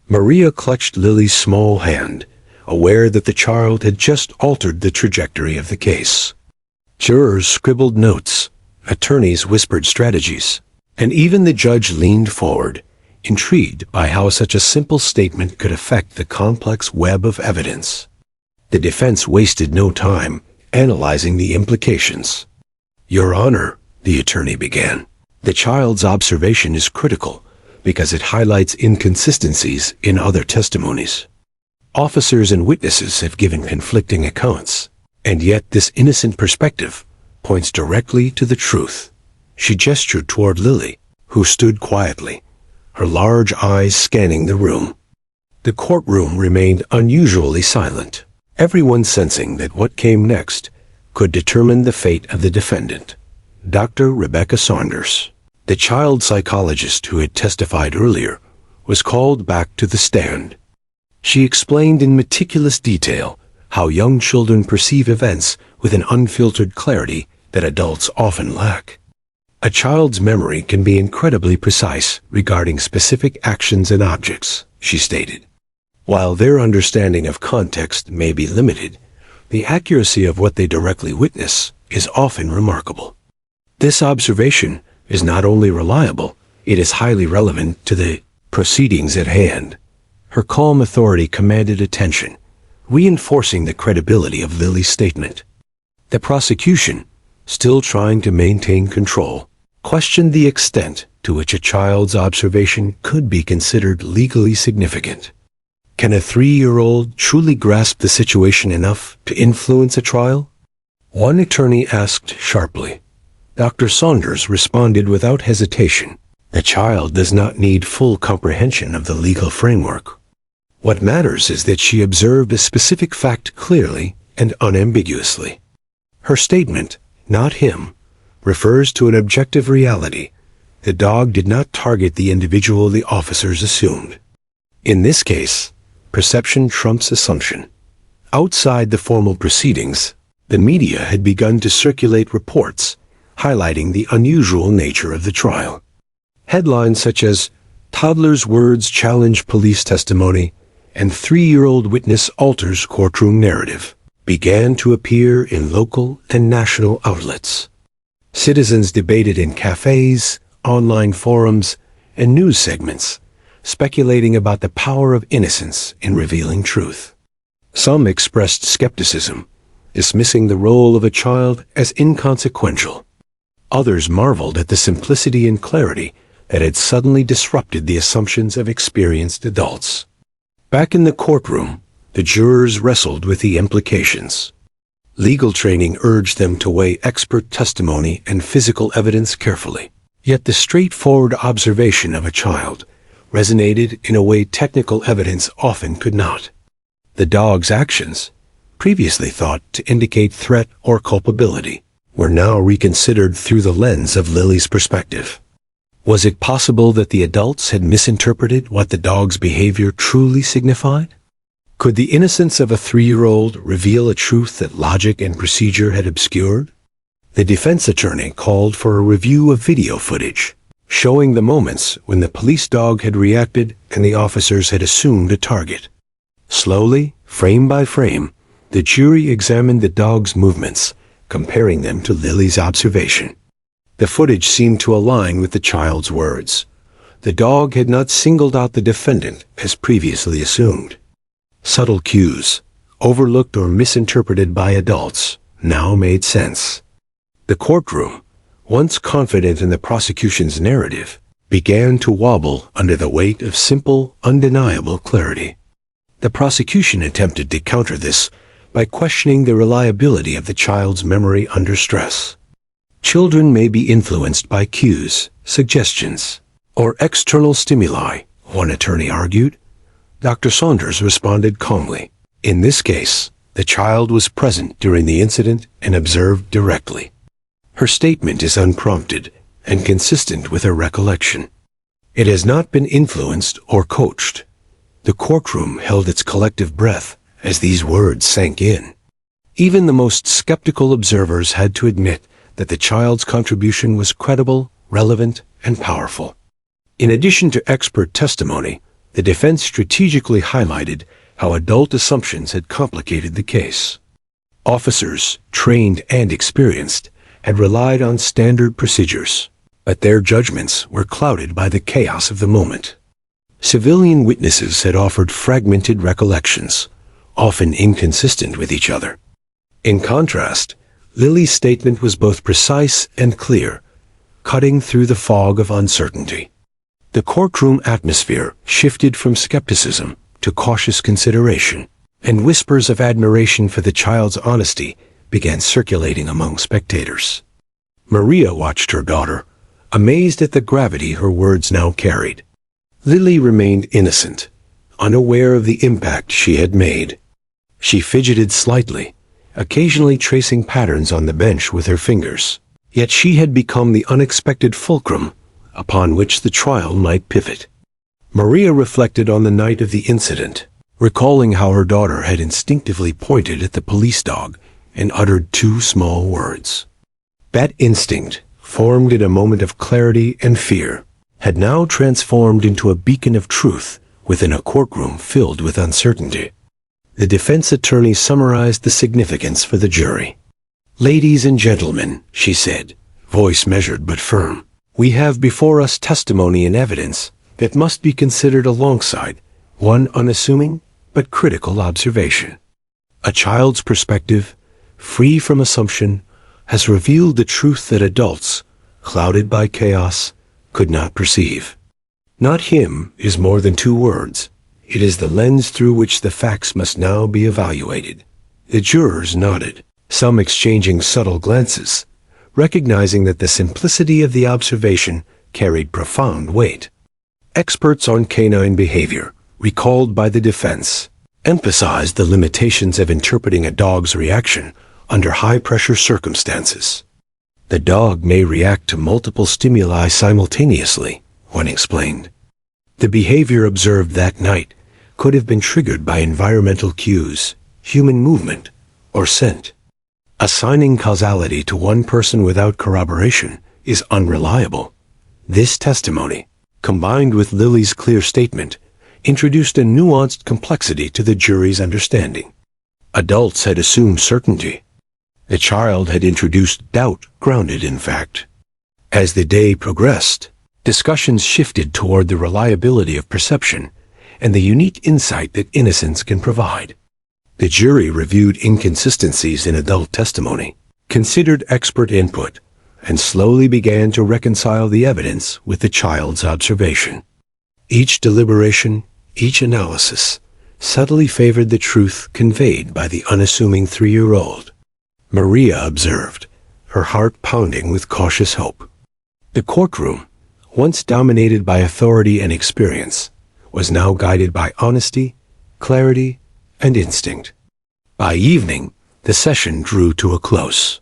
Maria clutched Lily's small hand, aware that the child had just altered the trajectory of the case. Jurors scribbled notes, attorneys whispered strategies, and even the judge leaned forward, intrigued by how such a simple statement could affect the complex web of evidence. The defense wasted no time analyzing the implications. "Your Honor," the attorney began, "the child's observation is critical because it highlights inconsistencies in other testimonies. Officers and witnesses have given conflicting accounts, and yet this innocent perspective points directly to the truth." She gestured toward Lily, who stood quietly, her large eyes scanning the room. The courtroom remained unusually silent, everyone sensing that what came next could determine the fate of the defendant. Dr. Rebecca Saunders, the child psychologist who had testified earlier, was called back to the stand. She explained in meticulous detail how young children perceive events with an unfiltered clarity that adults often lack. A child's memory can be incredibly precise regarding specific actions and objects, she stated. While their understanding of context may be limited, the accuracy of what they directly witness is often remarkable. This observation is not only reliable, it is highly relevant to the proceedings at hand. Her calm authority commanded attention, reinforcing the credibility of Lily's statement. The prosecution, still trying to maintain control, questioned the extent to which a child's observation could be considered legally significant. Can a 3-year-old truly grasp the situation enough to influence a trial? One attorney asked sharply. Dr. Saunders responded without hesitation. The child does not need full comprehension of the legal framework. What matters is that she observed a specific fact clearly and unambiguously. Her statement, "not him," refers to an objective reality. The dog did not target the individual the officers assumed. In this case, perception trumps assumption. Outside the formal proceedings, the media had begun to circulate reports highlighting the unusual nature of the trial. Headlines such as "Toddler's Words Challenge Police Testimony" and "3-year-old Witness Alters Courtroom Narrative" began to appear in local and national outlets. Citizens debated in cafes, online forums, and news segments, speculating about the power of innocence in revealing truth. Some expressed skepticism, dismissing the role of a child as inconsequential. Others marveled at the simplicity and clarity that had suddenly disrupted the assumptions of experienced adults. Back in the courtroom, the jurors wrestled with the implications. Legal training urged them to weigh expert testimony and physical evidence carefully. Yet the straightforward observation of a child resonated in a way technical evidence often could not. The dog's actions, previously thought to indicate threat or culpability, were now reconsidered through the lens of Lily's perspective. Was it possible that the adults had misinterpreted what the dog's behavior truly signified? Could the innocence of a 3-year-old reveal a truth that logic and procedure had obscured? The defense attorney called for a review of video footage, showing the moments when the police dog had reacted and the officers had assumed a target. Slowly, frame by frame, the jury examined the dog's movements, comparing them to Lily's observation. The footage seemed to align with the child's words. The dog had not singled out the defendant as previously assumed. Subtle cues, overlooked or misinterpreted by adults, now made sense. The courtroom, once confident in the prosecution's narrative, began to wobble under the weight of simple, undeniable clarity. The prosecution attempted to counter this by questioning the reliability of the child's memory under stress. Children may be influenced by cues, suggestions, or external stimuli, one attorney argued. Dr. Saunders responded calmly. In this case, the child was present during the incident and observed directly. Her statement is unprompted and consistent with her recollection. It has not been influenced or coached. The courtroom held its collective breath as these words sank in. Even the most skeptical observers had to admit that the child's contribution was credible, relevant, and powerful. In addition to expert testimony, the defense strategically highlighted how adult assumptions had complicated the case. Officers, trained and experienced, had relied on standard procedures, but their judgments were clouded by the chaos of the moment. Civilian witnesses had offered fragmented recollections, often inconsistent with each other. In contrast, Lily's statement was both precise and clear, cutting through the fog of uncertainty. The courtroom atmosphere shifted from skepticism to cautious consideration, and whispers of admiration for the child's honesty began circulating among spectators. Maria watched her daughter, amazed at the gravity her words now carried. Lily remained innocent, unaware of the impact she had made. She fidgeted slightly, occasionally tracing patterns on the bench with her fingers. Yet she had become the unexpected fulcrum upon which the trial might pivot. Maria reflected on the night of the incident, recalling how her daughter had instinctively pointed at the police dog and uttered two small words. That instinct, formed in a moment of clarity and fear, had now transformed into a beacon of truth within a courtroom filled with uncertainty. The defense attorney summarized the significance for the jury. "Ladies and gentlemen," she said, voice measured but firm, "we have before us testimony and evidence that must be considered alongside one unassuming but critical observation. A child's perspective, free from assumption, has revealed the truth that adults, clouded by chaos, could not perceive. Not him is more than two words. It is the lens through which the facts must now be evaluated." The jurors nodded, some exchanging subtle glances, recognizing that the simplicity of the observation carried profound weight. Experts on canine behavior, recalled by the defense, emphasized the limitations of interpreting a dog's reaction under high-pressure circumstances. "The dog may react to multiple stimuli simultaneously," one explained. The behavior observed that night could have been triggered by environmental cues, human movement, or scent. Assigning causality to one person without corroboration is unreliable. This testimony, combined with Lily's clear statement, introduced a nuanced complexity to the jury's understanding. Adults had assumed certainty. The child had introduced doubt grounded in fact. As the day progressed, discussions shifted toward the reliability of perception and the unique insight that innocence can provide. The jury reviewed inconsistencies in adult testimony, considered expert input, and slowly began to reconcile the evidence with the child's observation. Each deliberation, each analysis, subtly favored the truth conveyed by the unassuming 3-year-old. Maria observed, her heart pounding with cautious hope. The courtroom, once dominated by authority and experience, was now guided by honesty, clarity, and instinct. By evening, the session drew to a close.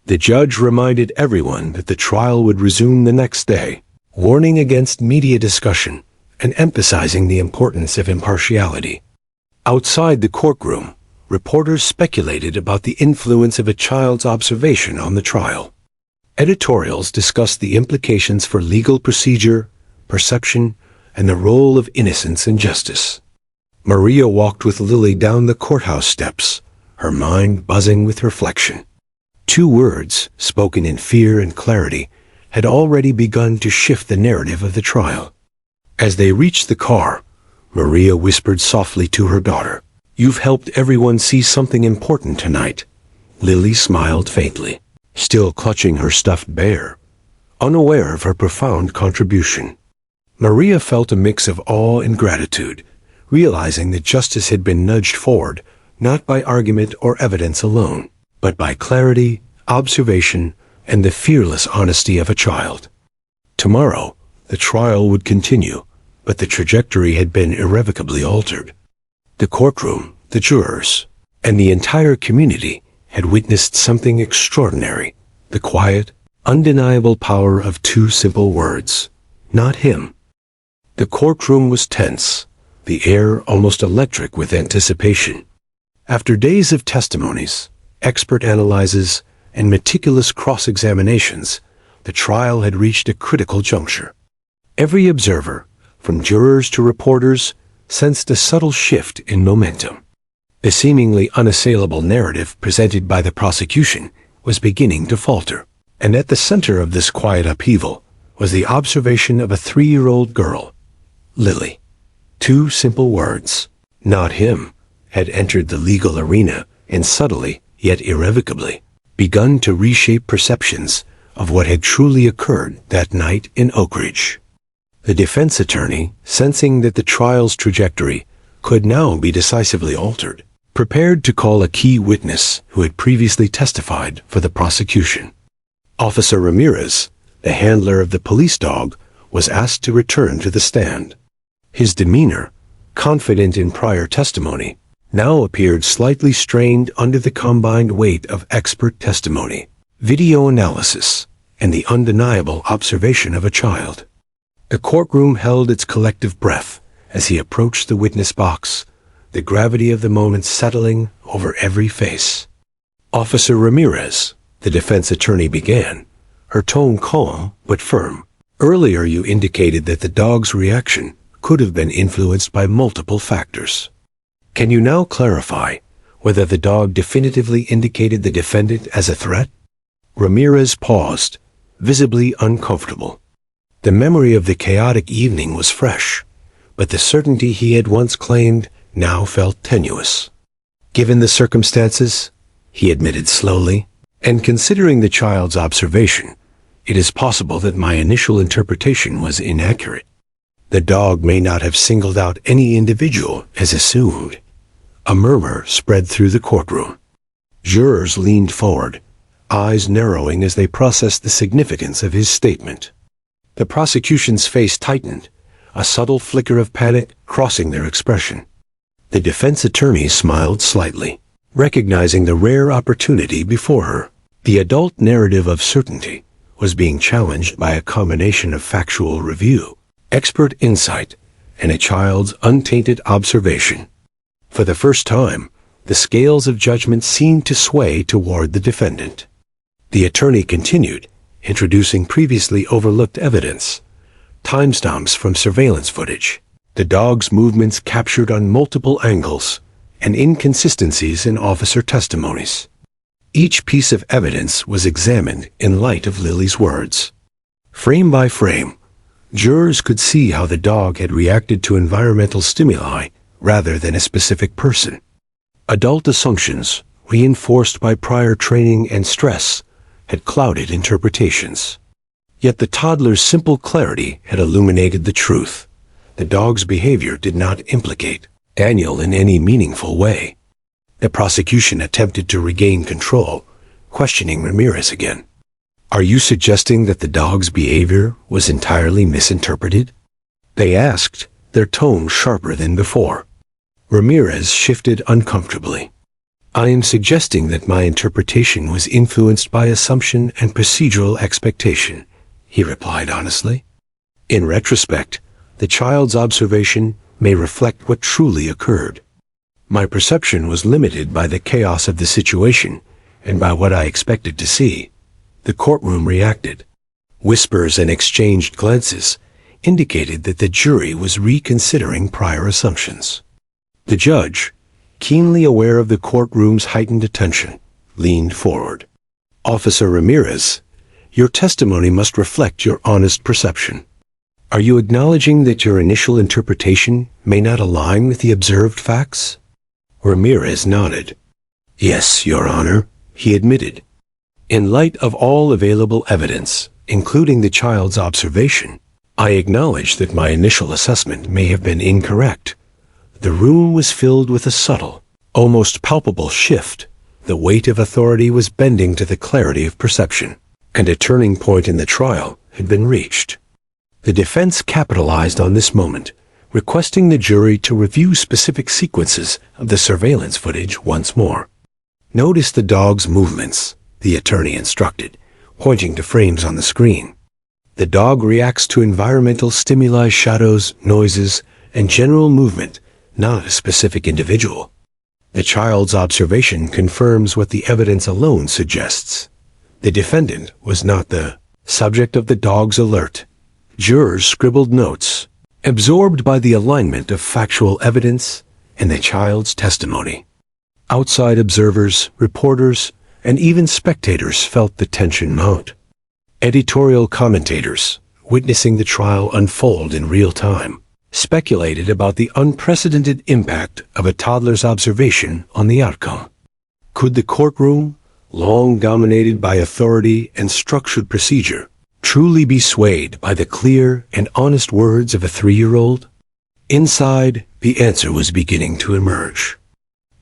The judge reminded everyone that the trial would resume the next day, warning against media discussion and emphasizing the importance of impartiality. Outside the courtroom, reporters speculated about the influence of a child's observation on the trial. Editorials discussed the implications for legal procedure, perception, and the role of innocence in justice. Maria walked with Lily down the courthouse steps, her mind buzzing with reflection. Two words, spoken in fear and clarity, had already begun to shift the narrative of the trial. As they reached the car, Maria whispered softly to her daughter, "You've helped everyone see something important tonight." Lily smiled faintly, still clutching her stuffed bear, unaware of her profound contribution. Maria felt a mix of awe and gratitude, realizing that justice had been nudged forward not by argument or evidence alone, but by clarity, observation, and the fearless honesty of a child. Tomorrow, the trial would continue, but the trajectory had been irrevocably altered. The courtroom, the jurors, and the entire community had witnessed something extraordinary, the quiet, undeniable power of two simple words, "Not him." The courtroom was tense, the air almost electric with anticipation. After days of testimonies, expert analyses, and meticulous cross-examinations, the trial had reached a critical juncture. Every observer, from jurors to reporters, sensed a subtle shift in momentum. The seemingly unassailable narrative presented by the prosecution was beginning to falter, and at the center of this quiet upheaval was the observation of a 3-year-old girl, Lily. Two simple words, "Not him," had entered the legal arena and subtly, yet irrevocably, begun to reshape perceptions of what had truly occurred that night in Oak Ridge. The defense attorney, sensing that the trial's trajectory could now be decisively altered, prepared to call a key witness who had previously testified for the prosecution. Officer Ramirez, the handler of the police dog, was asked to return to the stand. His demeanor, confident in prior testimony, now appeared slightly strained under the combined weight of expert testimony, video analysis, and the undeniable observation of a child. The courtroom held its collective breath as he approached the witness box, the gravity of the moment settling over every face. "Officer Ramirez," the defense attorney began, her tone calm but firm. "Earlier you indicated that the dog's reaction could have been influenced by multiple factors. Can you now clarify whether the dog definitively indicated the defendant as a threat?" Ramirez paused, visibly uncomfortable. The memory of the chaotic evening was fresh, but the certainty he had once claimed now felt tenuous. "Given the circumstances," he admitted slowly, "and considering the child's observation, it is possible that my initial interpretation was inaccurate. The dog may not have singled out any individual as assumed." A murmur spread through the courtroom. Jurors leaned forward, eyes narrowing as they processed the significance of his statement. The prosecution's face tightened, a subtle flicker of panic crossing their expression. The defense attorney smiled slightly, recognizing the rare opportunity before her. The adult narrative of certainty was being challenged by a combination of factual review, expert insight, and a child's untainted observation. For the first time, the scales of judgment seemed to sway toward the defendant. The attorney continued, introducing previously overlooked evidence, timestamps from surveillance footage, the dog's movements captured on multiple angles, and inconsistencies in officer testimonies. Each piece of evidence was examined in light of Lily's words. Frame by frame, jurors could see how the dog had reacted to environmental stimuli rather than a specific person. Adult assumptions, reinforced by prior training and stress, had clouded interpretations. Yet the toddler's simple clarity had illuminated the truth. The dog's behavior did not implicate Daniel in any meaningful way. The prosecution attempted to regain control, questioning Ramirez again. "Are you suggesting that the dog's behavior was entirely misinterpreted?" they asked, their tone sharper than before. Ramirez shifted uncomfortably. "I am suggesting that my interpretation was influenced by assumption and procedural expectation," he replied honestly. "In retrospect, the child's observation may reflect what truly occurred. My perception was limited by the chaos of the situation and by what I expected to see." The courtroom reacted. Whispers and exchanged glances indicated that the jury was reconsidering prior assumptions. The judge, keenly aware of the courtroom's heightened attention, leaned forward. "Officer Ramirez, your testimony must reflect your honest perception. Are you acknowledging that your initial interpretation may not align with the observed facts?" Ramirez nodded. "Yes, Your Honor," he admitted. "In light of all available evidence, including the child's observation, I acknowledge that my initial assessment may have been incorrect." The room was filled with a subtle, almost palpable shift. The weight of authority was bending to the clarity of perception, and a turning point in the trial had been reached. The defense capitalized on this moment, requesting the jury to review specific sequences of the surveillance footage once more. "Notice the dog's movements," the attorney instructed, pointing to frames on the screen. "The dog reacts to environmental stimuli, shadows, noises, and general movement, not a specific individual. The child's observation confirms what the evidence alone suggests. The defendant was not the subject of the dog's alert." Jurors scribbled notes, absorbed by the alignment of factual evidence and the child's testimony. Outside observers, reporters, and even spectators felt the tension mount. Editorial commentators, witnessing the trial unfold in real time, speculated about the unprecedented impact of a toddler's observation on the outcome. Could the courtroom, long dominated by authority and structured procedure, truly be swayed by the clear and honest words of a 3-year-old? Inside, the answer was beginning to emerge.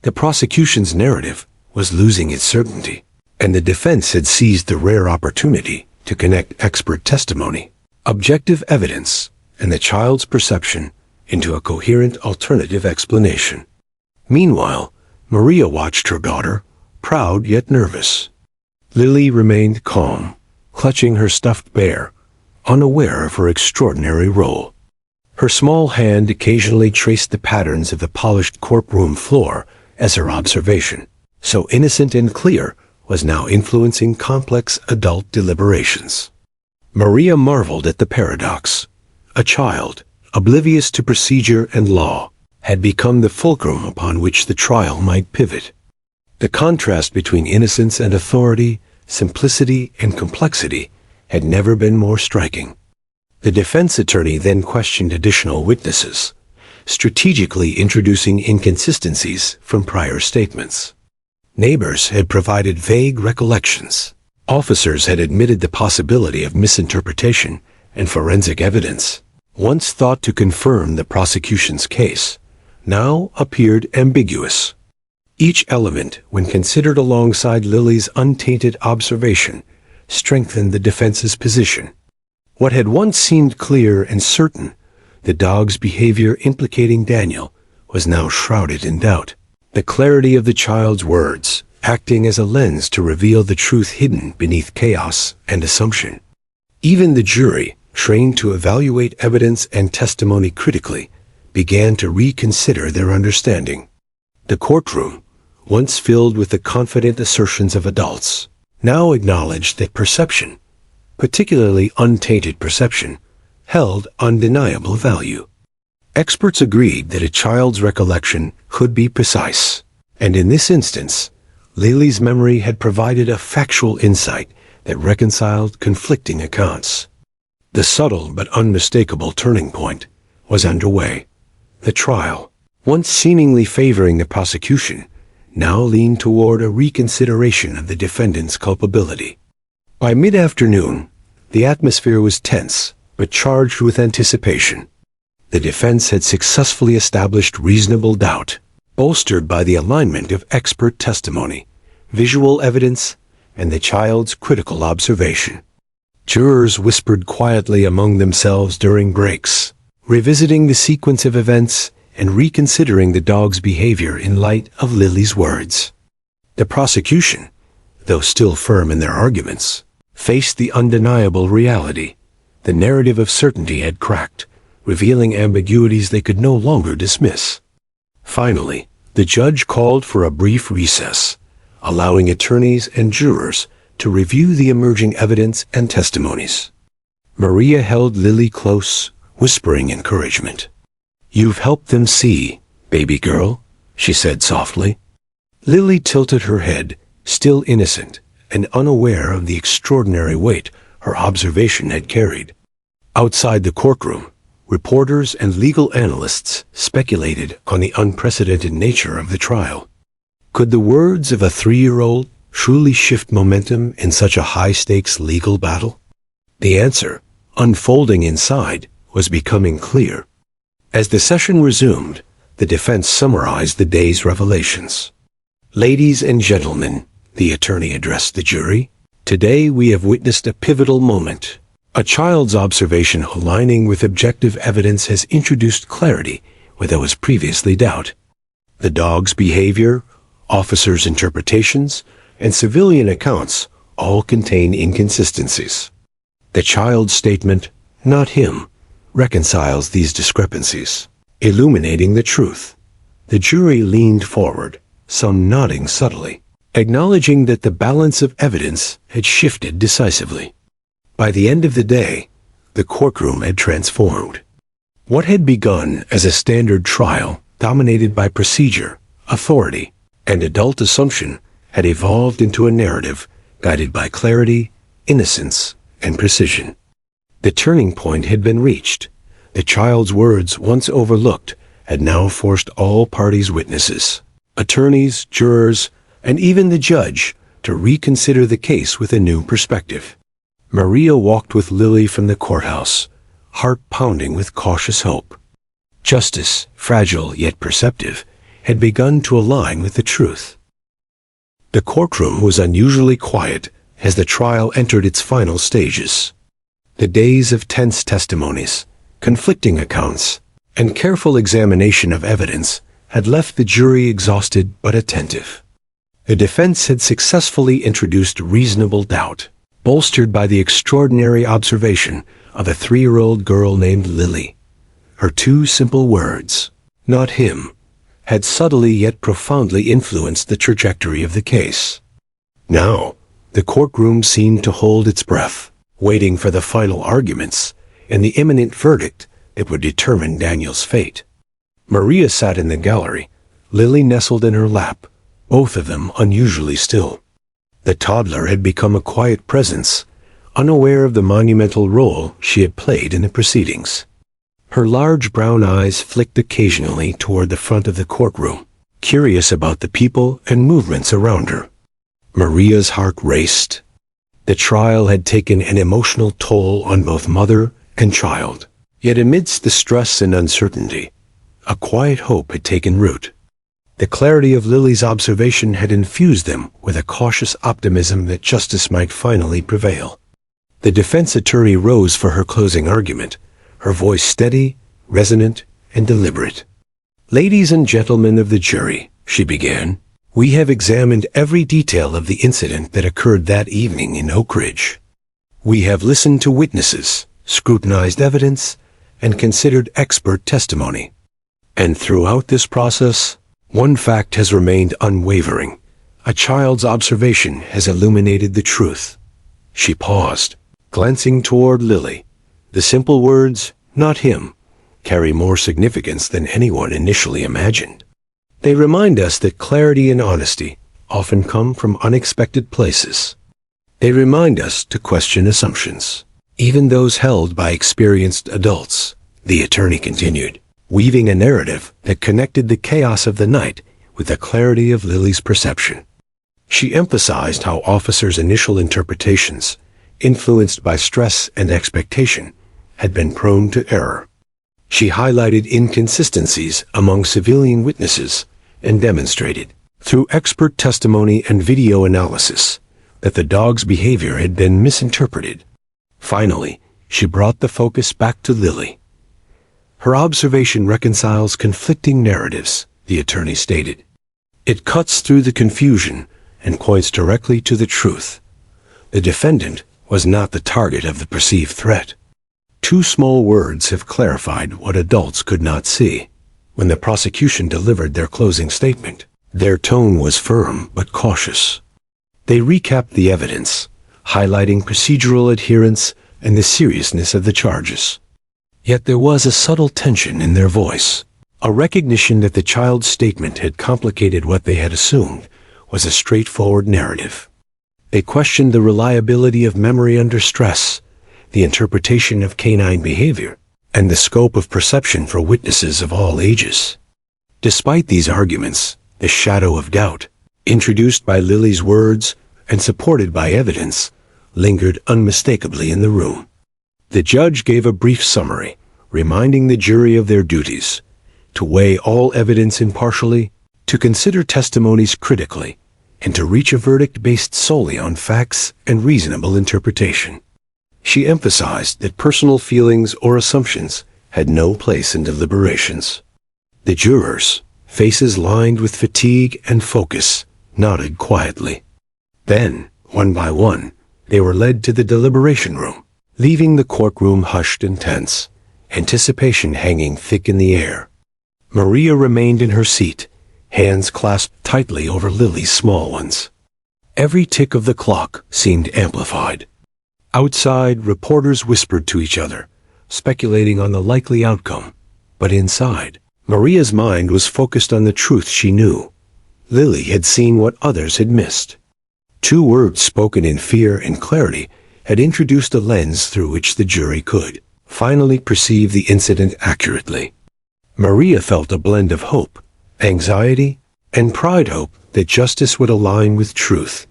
The prosecution's narrative was losing its certainty, and the defense had seized the rare opportunity to connect expert testimony, objective evidence, and the child's perception into a coherent alternative explanation. Meanwhile, Maria watched her daughter, proud yet nervous. Lily remained calm, clutching her stuffed bear, unaware of her extraordinary role. Her small hand occasionally traced the patterns of the polished courtroom floor as her observation, so innocent and clear, was now influencing complex adult deliberations. Maria marveled at the paradox. A child, oblivious to procedure and law, had become the fulcrum upon which the trial might pivot. The contrast between innocence and authority, simplicity and complexity, had never been more striking. The defense attorney then questioned additional witnesses, strategically introducing inconsistencies from prior statements. Neighbors had provided vague recollections. Officers had admitted the possibility of misinterpretation, and forensic evidence, once thought to confirm the prosecution's case, now appeared ambiguous. Each element, when considered alongside Lily's untainted observation, strengthened the defense's position. What had once seemed clear and certain, the dog's behavior implicating Daniel, was now shrouded in doubt. The clarity of the child's words, acting as a lens to reveal the truth hidden beneath chaos and assumption. Even the jury, trained to evaluate evidence and testimony critically, began to reconsider their understanding. The courtroom, once filled with the confident assertions of adults, now acknowledged that perception, particularly untainted perception, held undeniable value. Experts agreed that a child's recollection could be precise, and in this instance, Lily's memory had provided a factual insight that reconciled conflicting accounts. The subtle but unmistakable turning point was underway. The trial, once seemingly favoring the prosecution, now leaned toward a reconsideration of the defendant's culpability. By mid-afternoon, the atmosphere was tense, but charged with anticipation. The defense had successfully established reasonable doubt, bolstered by the alignment of expert testimony, visual evidence, and the child's critical observation. Jurors whispered quietly among themselves during breaks, revisiting the sequence of events and reconsidering the dog's behavior in light of Lily's words. The prosecution, though still firm in their arguments, faced the undeniable reality. The narrative of certainty had cracked, revealing ambiguities they could no longer dismiss. Finally, the judge called for a brief recess, allowing attorneys and jurors to review the emerging evidence and testimonies. Maria held Lily close, whispering encouragement. "You've helped them see, baby girl," she said softly. Lily tilted her head, still innocent and unaware of the extraordinary weight her observation had carried. Outside the courtroom, reporters and legal analysts speculated on the unprecedented nature of the trial. Could the words of a 3-year-old truly shift momentum in such a high-stakes legal battle? The answer, unfolding inside, was becoming clear. As the session resumed, the defense summarized the day's revelations. "Ladies and gentlemen," the attorney addressed the jury, "today we have witnessed a pivotal moment. A child's observation aligning with objective evidence has introduced clarity where there was previously doubt. The dog's behavior, officers' interpretations, and civilian accounts all contain inconsistencies. The child's statement, 'not him,' reconciles these discrepancies, illuminating the truth." The jury leaned forward, some nodding subtly, acknowledging that the balance of evidence had shifted decisively. By the end of the day, the courtroom had transformed. What had begun as a standard trial, dominated by procedure, authority, and adult assumption, had evolved into a narrative guided by clarity, innocence, and precision. The turning point had been reached. The child's words, once overlooked, had now forced all parties' witnesses, attorneys, jurors, and even the judge, to reconsider the case with a new perspective. Maria walked with Lily from the courthouse, heart pounding with cautious hope. Justice, fragile yet perceptive, had begun to align with the truth. The courtroom was unusually quiet as the trial entered its final stages. The days of tense testimonies, conflicting accounts, and careful examination of evidence had left the jury exhausted but attentive. The defense had successfully introduced reasonable doubt, bolstered by the extraordinary observation of a 3-year-old girl named Lily. Her two simple words, "Not him," had subtly yet profoundly influenced the trajectory of the case. Now, the courtroom seemed to hold its breath, waiting for the final arguments and the imminent verdict that would determine Daniel's fate. Maria sat in the gallery, Lily nestled in her lap, both of them unusually still. The toddler had become a quiet presence, unaware of the monumental role she had played in the proceedings. Her large brown eyes flicked occasionally toward the front of the courtroom, curious about the people and movements around her. Maria's heart raced. The trial had taken an emotional toll on both mother and child. Yet amidst the stress and uncertainty, a quiet hope had taken root. The clarity of Lily's observation had infused them with a cautious optimism that justice might finally prevail. The defense attorney rose for her closing argument, her voice steady, resonant, and deliberate. "Ladies and gentlemen of the jury," she began, "we have examined every detail of the incident that occurred that evening in Oak Ridge. We have listened to witnesses, scrutinized evidence, and considered expert testimony. And throughout this process, one fact has remained unwavering. A child's observation has illuminated the truth." She paused, glancing toward Lily. The simple words, "Not him," carry more significance than anyone initially imagined. They remind us that clarity and honesty often come from unexpected places. They remind us to question assumptions, even those held by experienced adults, the attorney continued, weaving a narrative that connected the chaos of the night with the clarity of Lily's perception. She emphasized how officers' initial interpretations, influenced by stress and expectation, had been prone to error. She highlighted inconsistencies among civilian witnesses and demonstrated, through expert testimony and video analysis, that the dog's behavior had been misinterpreted. Finally, she brought the focus back to Lily. Her observation reconciles conflicting narratives, the attorney stated. It cuts through the confusion and points directly to the truth. The defendant was not the target of the perceived threat. Two small words have clarified what adults could not see. When the prosecution delivered their closing statement, their tone was firm but cautious. They recapped the evidence, highlighting procedural adherence and the seriousness of the charges. Yet there was a subtle tension in their voice, a recognition that the child's statement had complicated what they had assumed was a straightforward narrative. They questioned the reliability of memory under stress, the interpretation of canine behavior, and the scope of perception for witnesses of all ages. Despite these arguments, the shadow of doubt, introduced by Lily's words and supported by evidence, lingered unmistakably in the room. The judge gave a brief summary, reminding the jury of their duties, to weigh all evidence impartially, to consider testimonies critically, and to reach a verdict based solely on facts and reasonable interpretation. She emphasized that personal feelings or assumptions had no place in deliberations. The jurors, faces lined with fatigue and focus, nodded quietly. Then, one by one, they were led to the deliberation room, leaving the courtroom hushed and tense, anticipation hanging thick in the air. Maria remained in her seat, hands clasped tightly over Lily's small ones. Every tick of the clock seemed amplified. Outside, reporters whispered to each other, speculating on the likely outcome. But inside, Maria's mind was focused on the truth she knew. Lily had seen what others had missed. Two words spoken in fear and clarity had introduced a lens through which the jury could finally perceive the incident accurately. Maria felt a blend of hope, anxiety, and pride. Hope that justice would align with truth,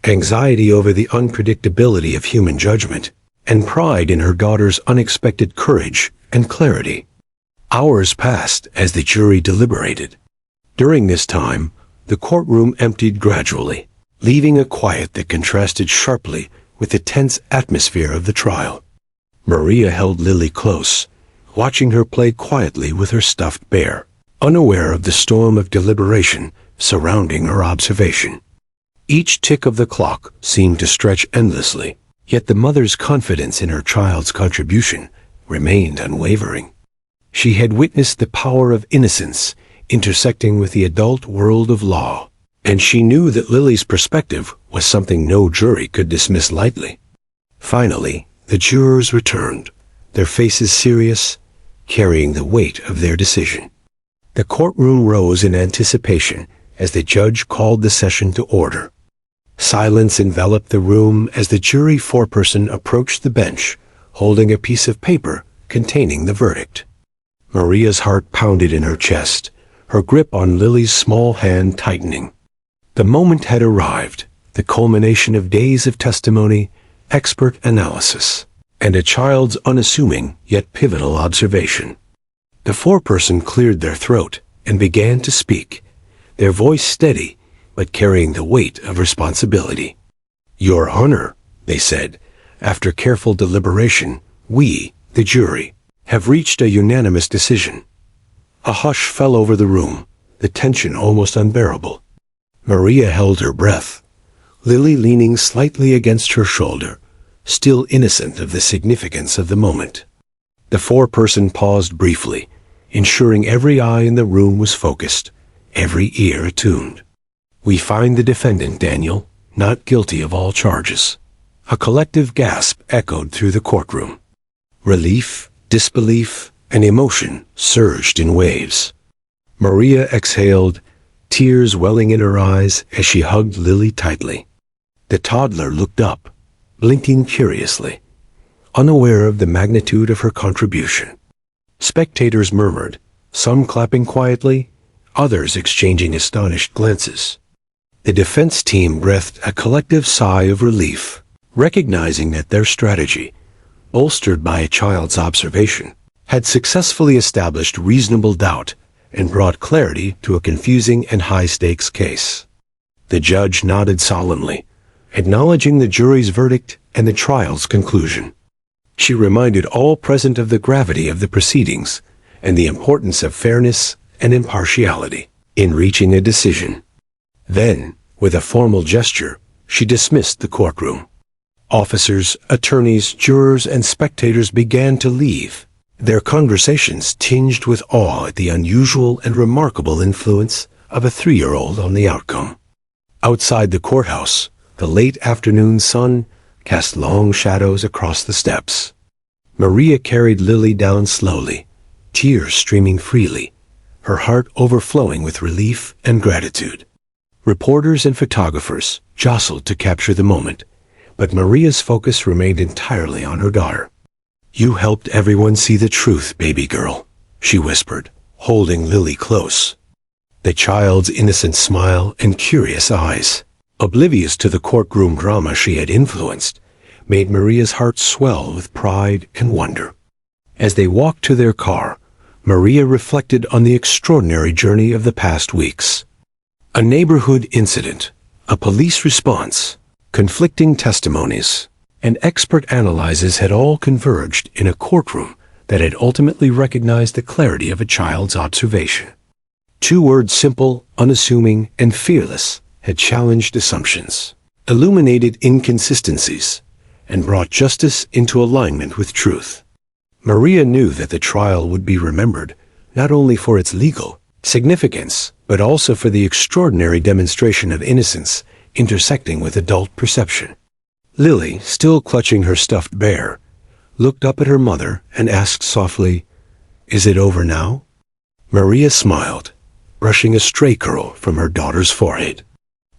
anxiety over the unpredictability of human judgment, and pride in her daughter's unexpected courage and clarity. Hours passed as the jury deliberated. During this time, the courtroom emptied gradually, leaving a quiet that contrasted sharply with the tense atmosphere of the trial. Maria held Lily close, watching her play quietly with her stuffed bear, unaware of the storm of deliberation surrounding her observation. Each tick of the clock seemed to stretch endlessly, yet the mother's confidence in her child's contribution remained unwavering. She had witnessed the power of innocence intersecting with the adult world of law, and she knew that Lily's perspective was something no jury could dismiss lightly. Finally, the jurors returned, their faces serious, carrying the weight of their decision. The courtroom rose in anticipation as the judge called the session to order. Silence enveloped the room as the jury foreperson approached the bench, holding a piece of paper containing the verdict. Maria's heart pounded in her chest, her grip on Lily's small hand tightening. The moment had arrived, the culmination of days of testimony, expert analysis, and a child's unassuming yet pivotal observation. The foreperson cleared their throat and began to speak, their voice steady but carrying the weight of responsibility. "Your Honor," they said, after careful deliberation, "we, the jury, have reached a unanimous decision." A hush fell over the room, the tension almost unbearable. Maria held her breath, Lily leaning slightly against her shoulder, still innocent of the significance of the moment. The foreperson paused briefly, ensuring every eye in the room was focused, every ear attuned. "We find the defendant, Daniel, not guilty of all charges." A collective gasp echoed through the courtroom. Relief, disbelief, and emotion surged in waves. Maria exhaled, tears welling in her eyes as she hugged Lily tightly. The toddler looked up, blinking curiously, unaware of the magnitude of her contribution. Spectators murmured, some clapping quietly, others exchanging astonished glances. The defense team breathed a collective sigh of relief, recognizing that their strategy, bolstered by a child's observation, had successfully established reasonable doubt and brought clarity to a confusing and high-stakes case. The judge nodded solemnly, acknowledging the jury's verdict and the trial's conclusion. She reminded all present of the gravity of the proceedings and the importance of fairness and impartiality in reaching a decision. Then, with a formal gesture, she dismissed the courtroom. Officers, attorneys, jurors, and spectators began to leave, their conversations tinged with awe at the unusual and remarkable influence of a 3-year-old on the outcome. Outside the courthouse, the late afternoon sun cast long shadows across the steps. Maria carried Lily down slowly, tears streaming freely, her heart overflowing with relief and gratitude. Reporters and photographers jostled to capture the moment, but Maria's focus remained entirely on her daughter. "You helped everyone see the truth, baby girl," she whispered, holding Lily close. The child's innocent smile and curious eyes, oblivious to the courtroom drama she had influenced, made Maria's heart swell with pride and wonder. As they walked to their car, Maria reflected on the extraordinary journey of the past weeks. A neighborhood incident, a police response, conflicting testimonies, and expert analyses had all converged in a courtroom that had ultimately recognized the clarity of a child's observation. 2 words, simple, unassuming, and fearless, had challenged assumptions, illuminated inconsistencies, and brought justice into alignment with truth. Maria knew that the trial would be remembered not only for its legal significance, but also for the extraordinary demonstration of innocence intersecting with adult perception. Lily, still clutching her stuffed bear, looked up at her mother and asked softly, "Is it over now?" Maria smiled, brushing a stray curl from her daughter's forehead.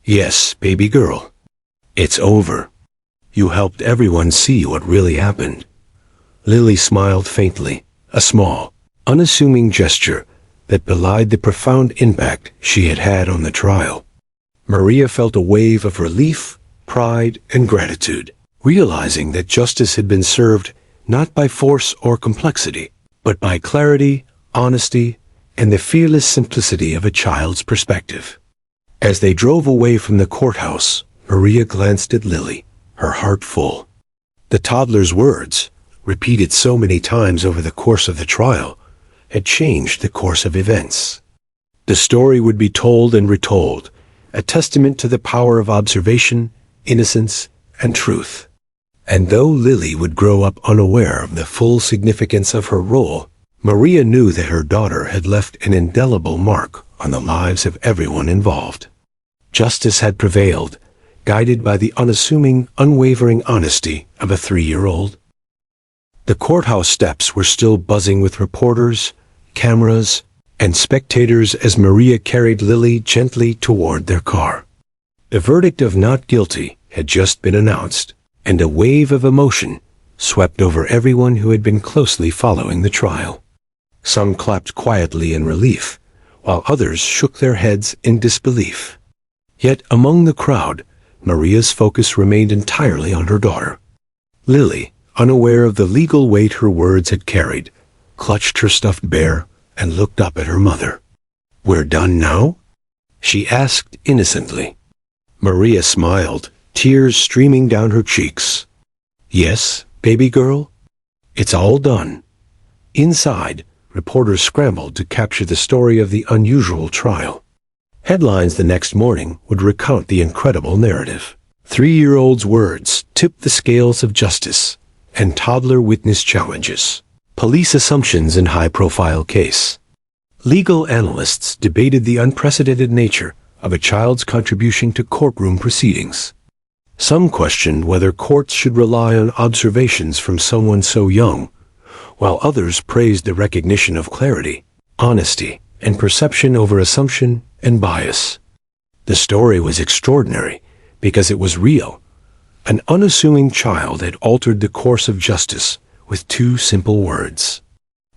"Yes, baby girl. It's over. You helped everyone see what really happened." Lily smiled faintly, a small, unassuming gesture that belied the profound impact she had had on the trial. Maria felt a wave of relief, pride, and gratitude, realizing that justice had been served not by force or complexity, but by clarity, honesty, and the fearless simplicity of a child's perspective. As they drove away from the courthouse, Maria glanced at Lily, her heart full. The toddler's words, repeated so many times over the course of the trial, had changed the course of events. The story would be told and retold, a testament to the power of observation, innocence, and truth. And though Lily would grow up unaware of the full significance of her role, Maria knew that her daughter had left an indelible mark on the lives of everyone involved. Justice had prevailed, guided by the unassuming, unwavering honesty of a 3-year-old. The courthouse steps were still buzzing with reporters, cameras, and spectators as Maria carried Lily gently toward their car. The verdict of not guilty had just been announced, and a wave of emotion swept over everyone who had been closely following the trial. Some clapped quietly in relief, while others shook their heads in disbelief. Yet among the crowd, Maria's focus remained entirely on her daughter. Lily, unaware of the legal weight her words had carried, clutched her stuffed bear and looked up at her mother. "We're done now?" she asked innocently. Maria smiled, tears streaming down her cheeks. "Yes, baby girl, it's all done." Inside, reporters scrambled to capture the story of the unusual trial. Headlines the next morning would recount the incredible narrative. 3-year-old's words tipped the scales of justice, and toddler witness challenges. Police assumptions in high-profile case. Legal analysts debated the unprecedented nature of a child's contribution to courtroom proceedings. Some questioned whether courts should rely on observations from someone so young, while others praised the recognition of clarity, honesty, and perception over assumption and bias. The story was extraordinary because it was real. An unassuming child had altered the course of justice with 2 simple words.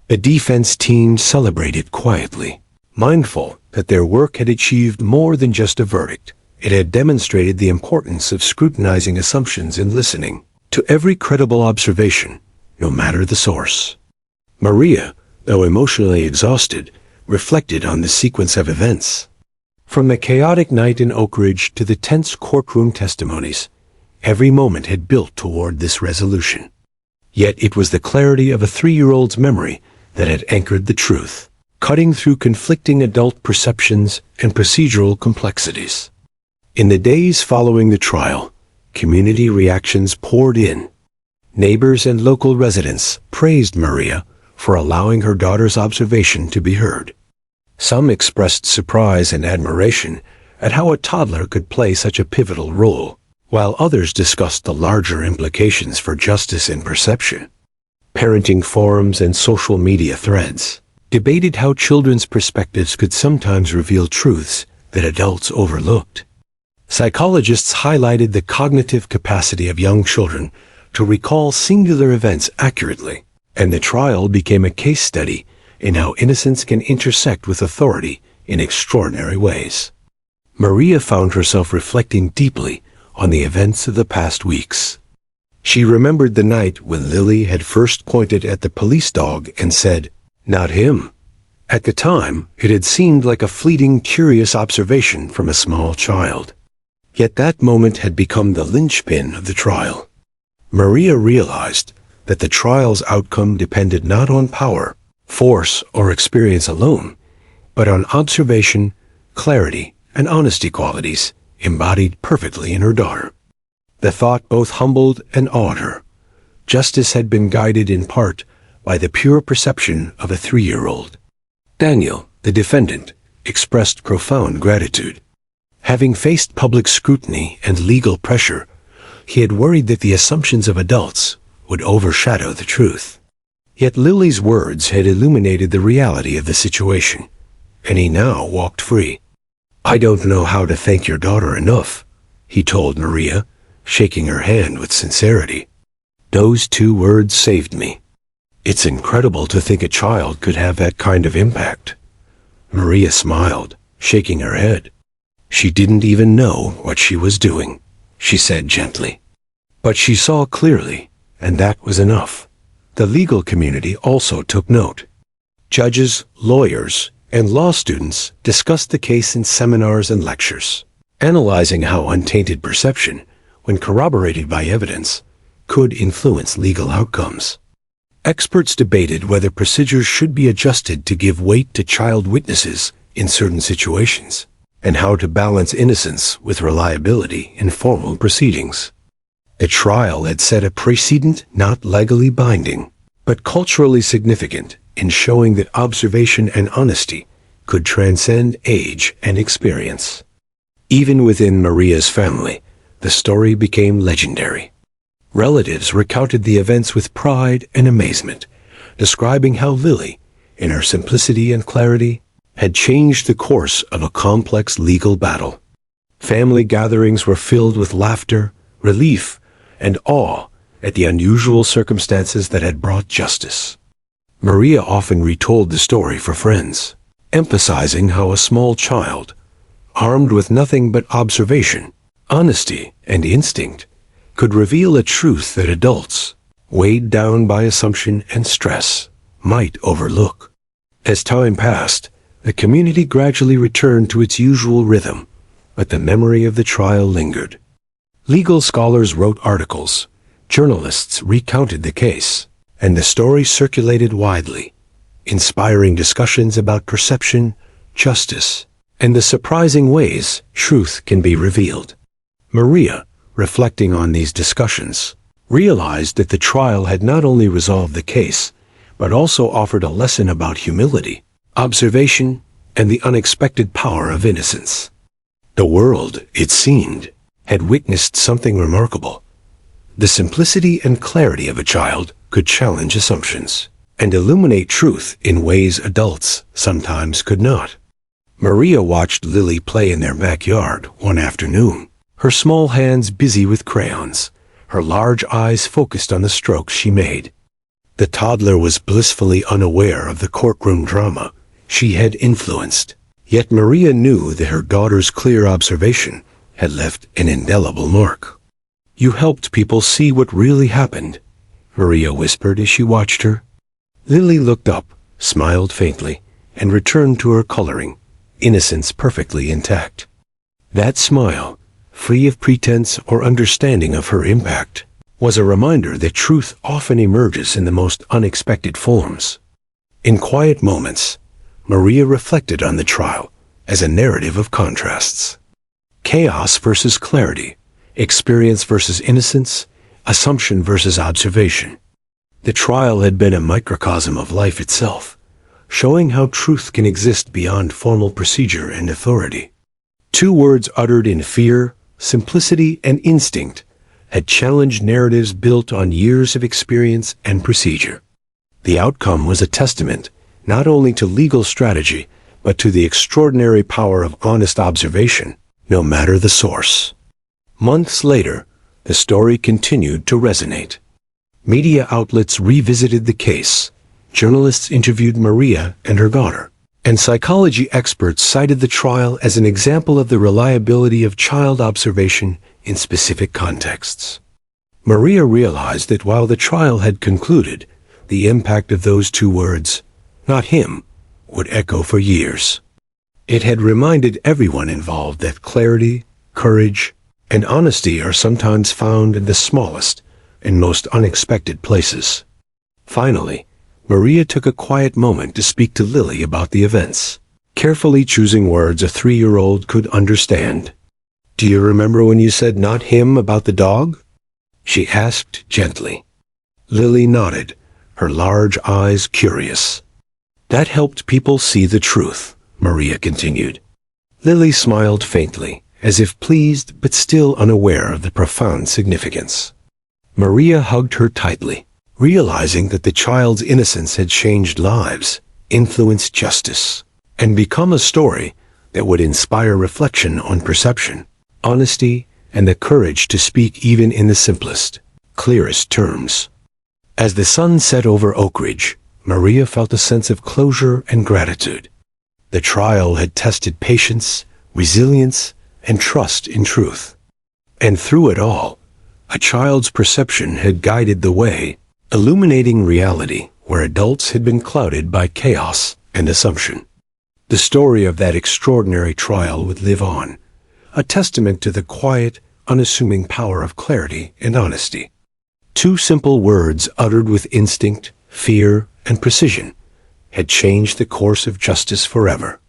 The defense team celebrated quietly, mindful that their work had achieved more than just a verdict. It had demonstrated the importance of scrutinizing assumptions and listening to every credible observation, no matter the source. Maria, though emotionally exhausted, reflected on the sequence of events. From the chaotic night in Oak Ridge to the tense courtroom testimonies, every moment had built toward this resolution. Yet it was the clarity of a 3-year-old's memory that had anchored the truth, cutting through conflicting adult perceptions and procedural complexities. In the days following the trial, community reactions poured in. Neighbors and local residents praised Maria for allowing her daughter's observation to be heard. Some expressed surprise and admiration at how a toddler could play such a pivotal role, while others discussed the larger implications for justice and perception. Parenting forums and social media threads debated how children's perspectives could sometimes reveal truths that adults overlooked. Psychologists highlighted the cognitive capacity of young children to recall singular events accurately, and the trial became a case study in how innocence can intersect with authority in extraordinary ways. Maria found herself reflecting deeply on the events of the past weeks. She remembered the night when Lily had first pointed at the police dog and said, "Not him." At the time, it had seemed like a fleeting, curious observation from a small child. Yet that moment had become the linchpin of the trial. Maria realized that the trial's outcome depended not on power, force, or experience alone, but on observation, clarity, and honesty qualities embodied perfectly in her daughter. The thought both humbled and awed her. Justice had been guided in part by the pure perception of a 3-year-old. Daniel, the defendant, expressed profound gratitude. Having faced public scrutiny and legal pressure, he had worried that the assumptions of adults would overshadow the truth. Yet Lily's words had illuminated the reality of the situation, and he now walked free. "I don't know how to thank your daughter enough," he told Maria, shaking her hand with sincerity. "Those 2 words saved me. It's incredible to think a child could have that kind of impact." Maria smiled, shaking her head. "She didn't even know what she was doing," she said gently. But she saw clearly, and that was enough. The legal community also took note. Judges, lawyers, and law students discussed the case in seminars and lectures, analyzing how untainted perception, when corroborated by evidence, could influence legal outcomes. Experts debated whether procedures should be adjusted to give weight to child witnesses in certain situations, and how to balance innocence with reliability in formal proceedings. The trial had set a precedent not legally binding, but culturally significant in showing that observation and honesty could transcend age and experience. Even within Maria's family, the story became legendary. Relatives recounted the events with pride and amazement, describing how Lily, in her simplicity and clarity, had changed the course of a complex legal battle. Family gatherings were filled with laughter, relief, and awe at the unusual circumstances that had brought justice. Maria often retold the story for friends, emphasizing how a small child, armed with nothing but observation, honesty, and instinct, could reveal a truth that adults, weighed down by assumption and stress, might overlook. As time passed, the community gradually returned to its usual rhythm, but the memory of the trial lingered. Legal scholars wrote articles, journalists recounted the case, and the story circulated widely, inspiring discussions about perception, justice, and the surprising ways truth can be revealed. Maria, reflecting on these discussions, realized that the trial had not only resolved the case, but also offered a lesson about humility, observation, and the unexpected power of innocence. The world, it seemed, had witnessed something remarkable. The simplicity and clarity of a child could challenge assumptions and illuminate truth in ways adults sometimes could not. Maria watched Lily play in their backyard one afternoon, her small hands busy with crayons, her large eyes focused on the strokes she made. The toddler was blissfully unaware of the courtroom drama she had influenced, yet Maria knew that her daughter's clear observation had left an indelible mark. "You helped people see what really happened," Maria whispered as she watched her. Lily looked up, smiled faintly, and returned to her coloring, innocence perfectly intact. That smile, free of pretense or understanding of her impact, was a reminder that truth often emerges in the most unexpected forms. In quiet moments, Maria reflected on the trial as a narrative of contrasts. Chaos versus clarity, experience versus innocence, assumption versus observation. The trial had been a microcosm of life itself, showing how truth can exist beyond formal procedure and authority. Two words uttered in fear, simplicity, and instinct had challenged narratives built on years of experience and procedure. The outcome was a testament not only to legal strategy, but to the extraordinary power of honest observation, no matter the source. Months later, the story continued to resonate. Media outlets revisited the case, journalists interviewed Maria and her daughter, and psychology experts cited the trial as an example of the reliability of child observation in specific contexts. Maria realized that while the trial had concluded, the impact of those two words, "not him," would echo for years. It had reminded everyone involved that clarity, courage, and honesty are sometimes found in the smallest and most unexpected places. Finally, Maria took a quiet moment to speak to Lily about the events, carefully choosing words a 3-year-old could understand. "Do you remember when you said 'not him' about the dog?" she asked gently. Lily nodded, her large eyes curious. "That helped people see the truth," Maria continued. Lily smiled faintly, as if pleased but still unaware of the profound significance. Maria hugged her tightly, realizing that the child's innocence had changed lives, influenced justice, and become a story that would inspire reflection on perception, honesty, and the courage to speak even in the simplest, clearest terms. As the sun set over Oak Ridge, Maria felt a sense of closure and gratitude. The trial had tested patience, resilience, and trust in truth. And through it all, a child's perception had guided the way, illuminating reality where adults had been clouded by chaos and assumption. The story of that extraordinary trial would live on, a testament to the quiet, unassuming power of clarity and honesty. Two simple words uttered with instinct, fear, and precision had changed the course of justice forever.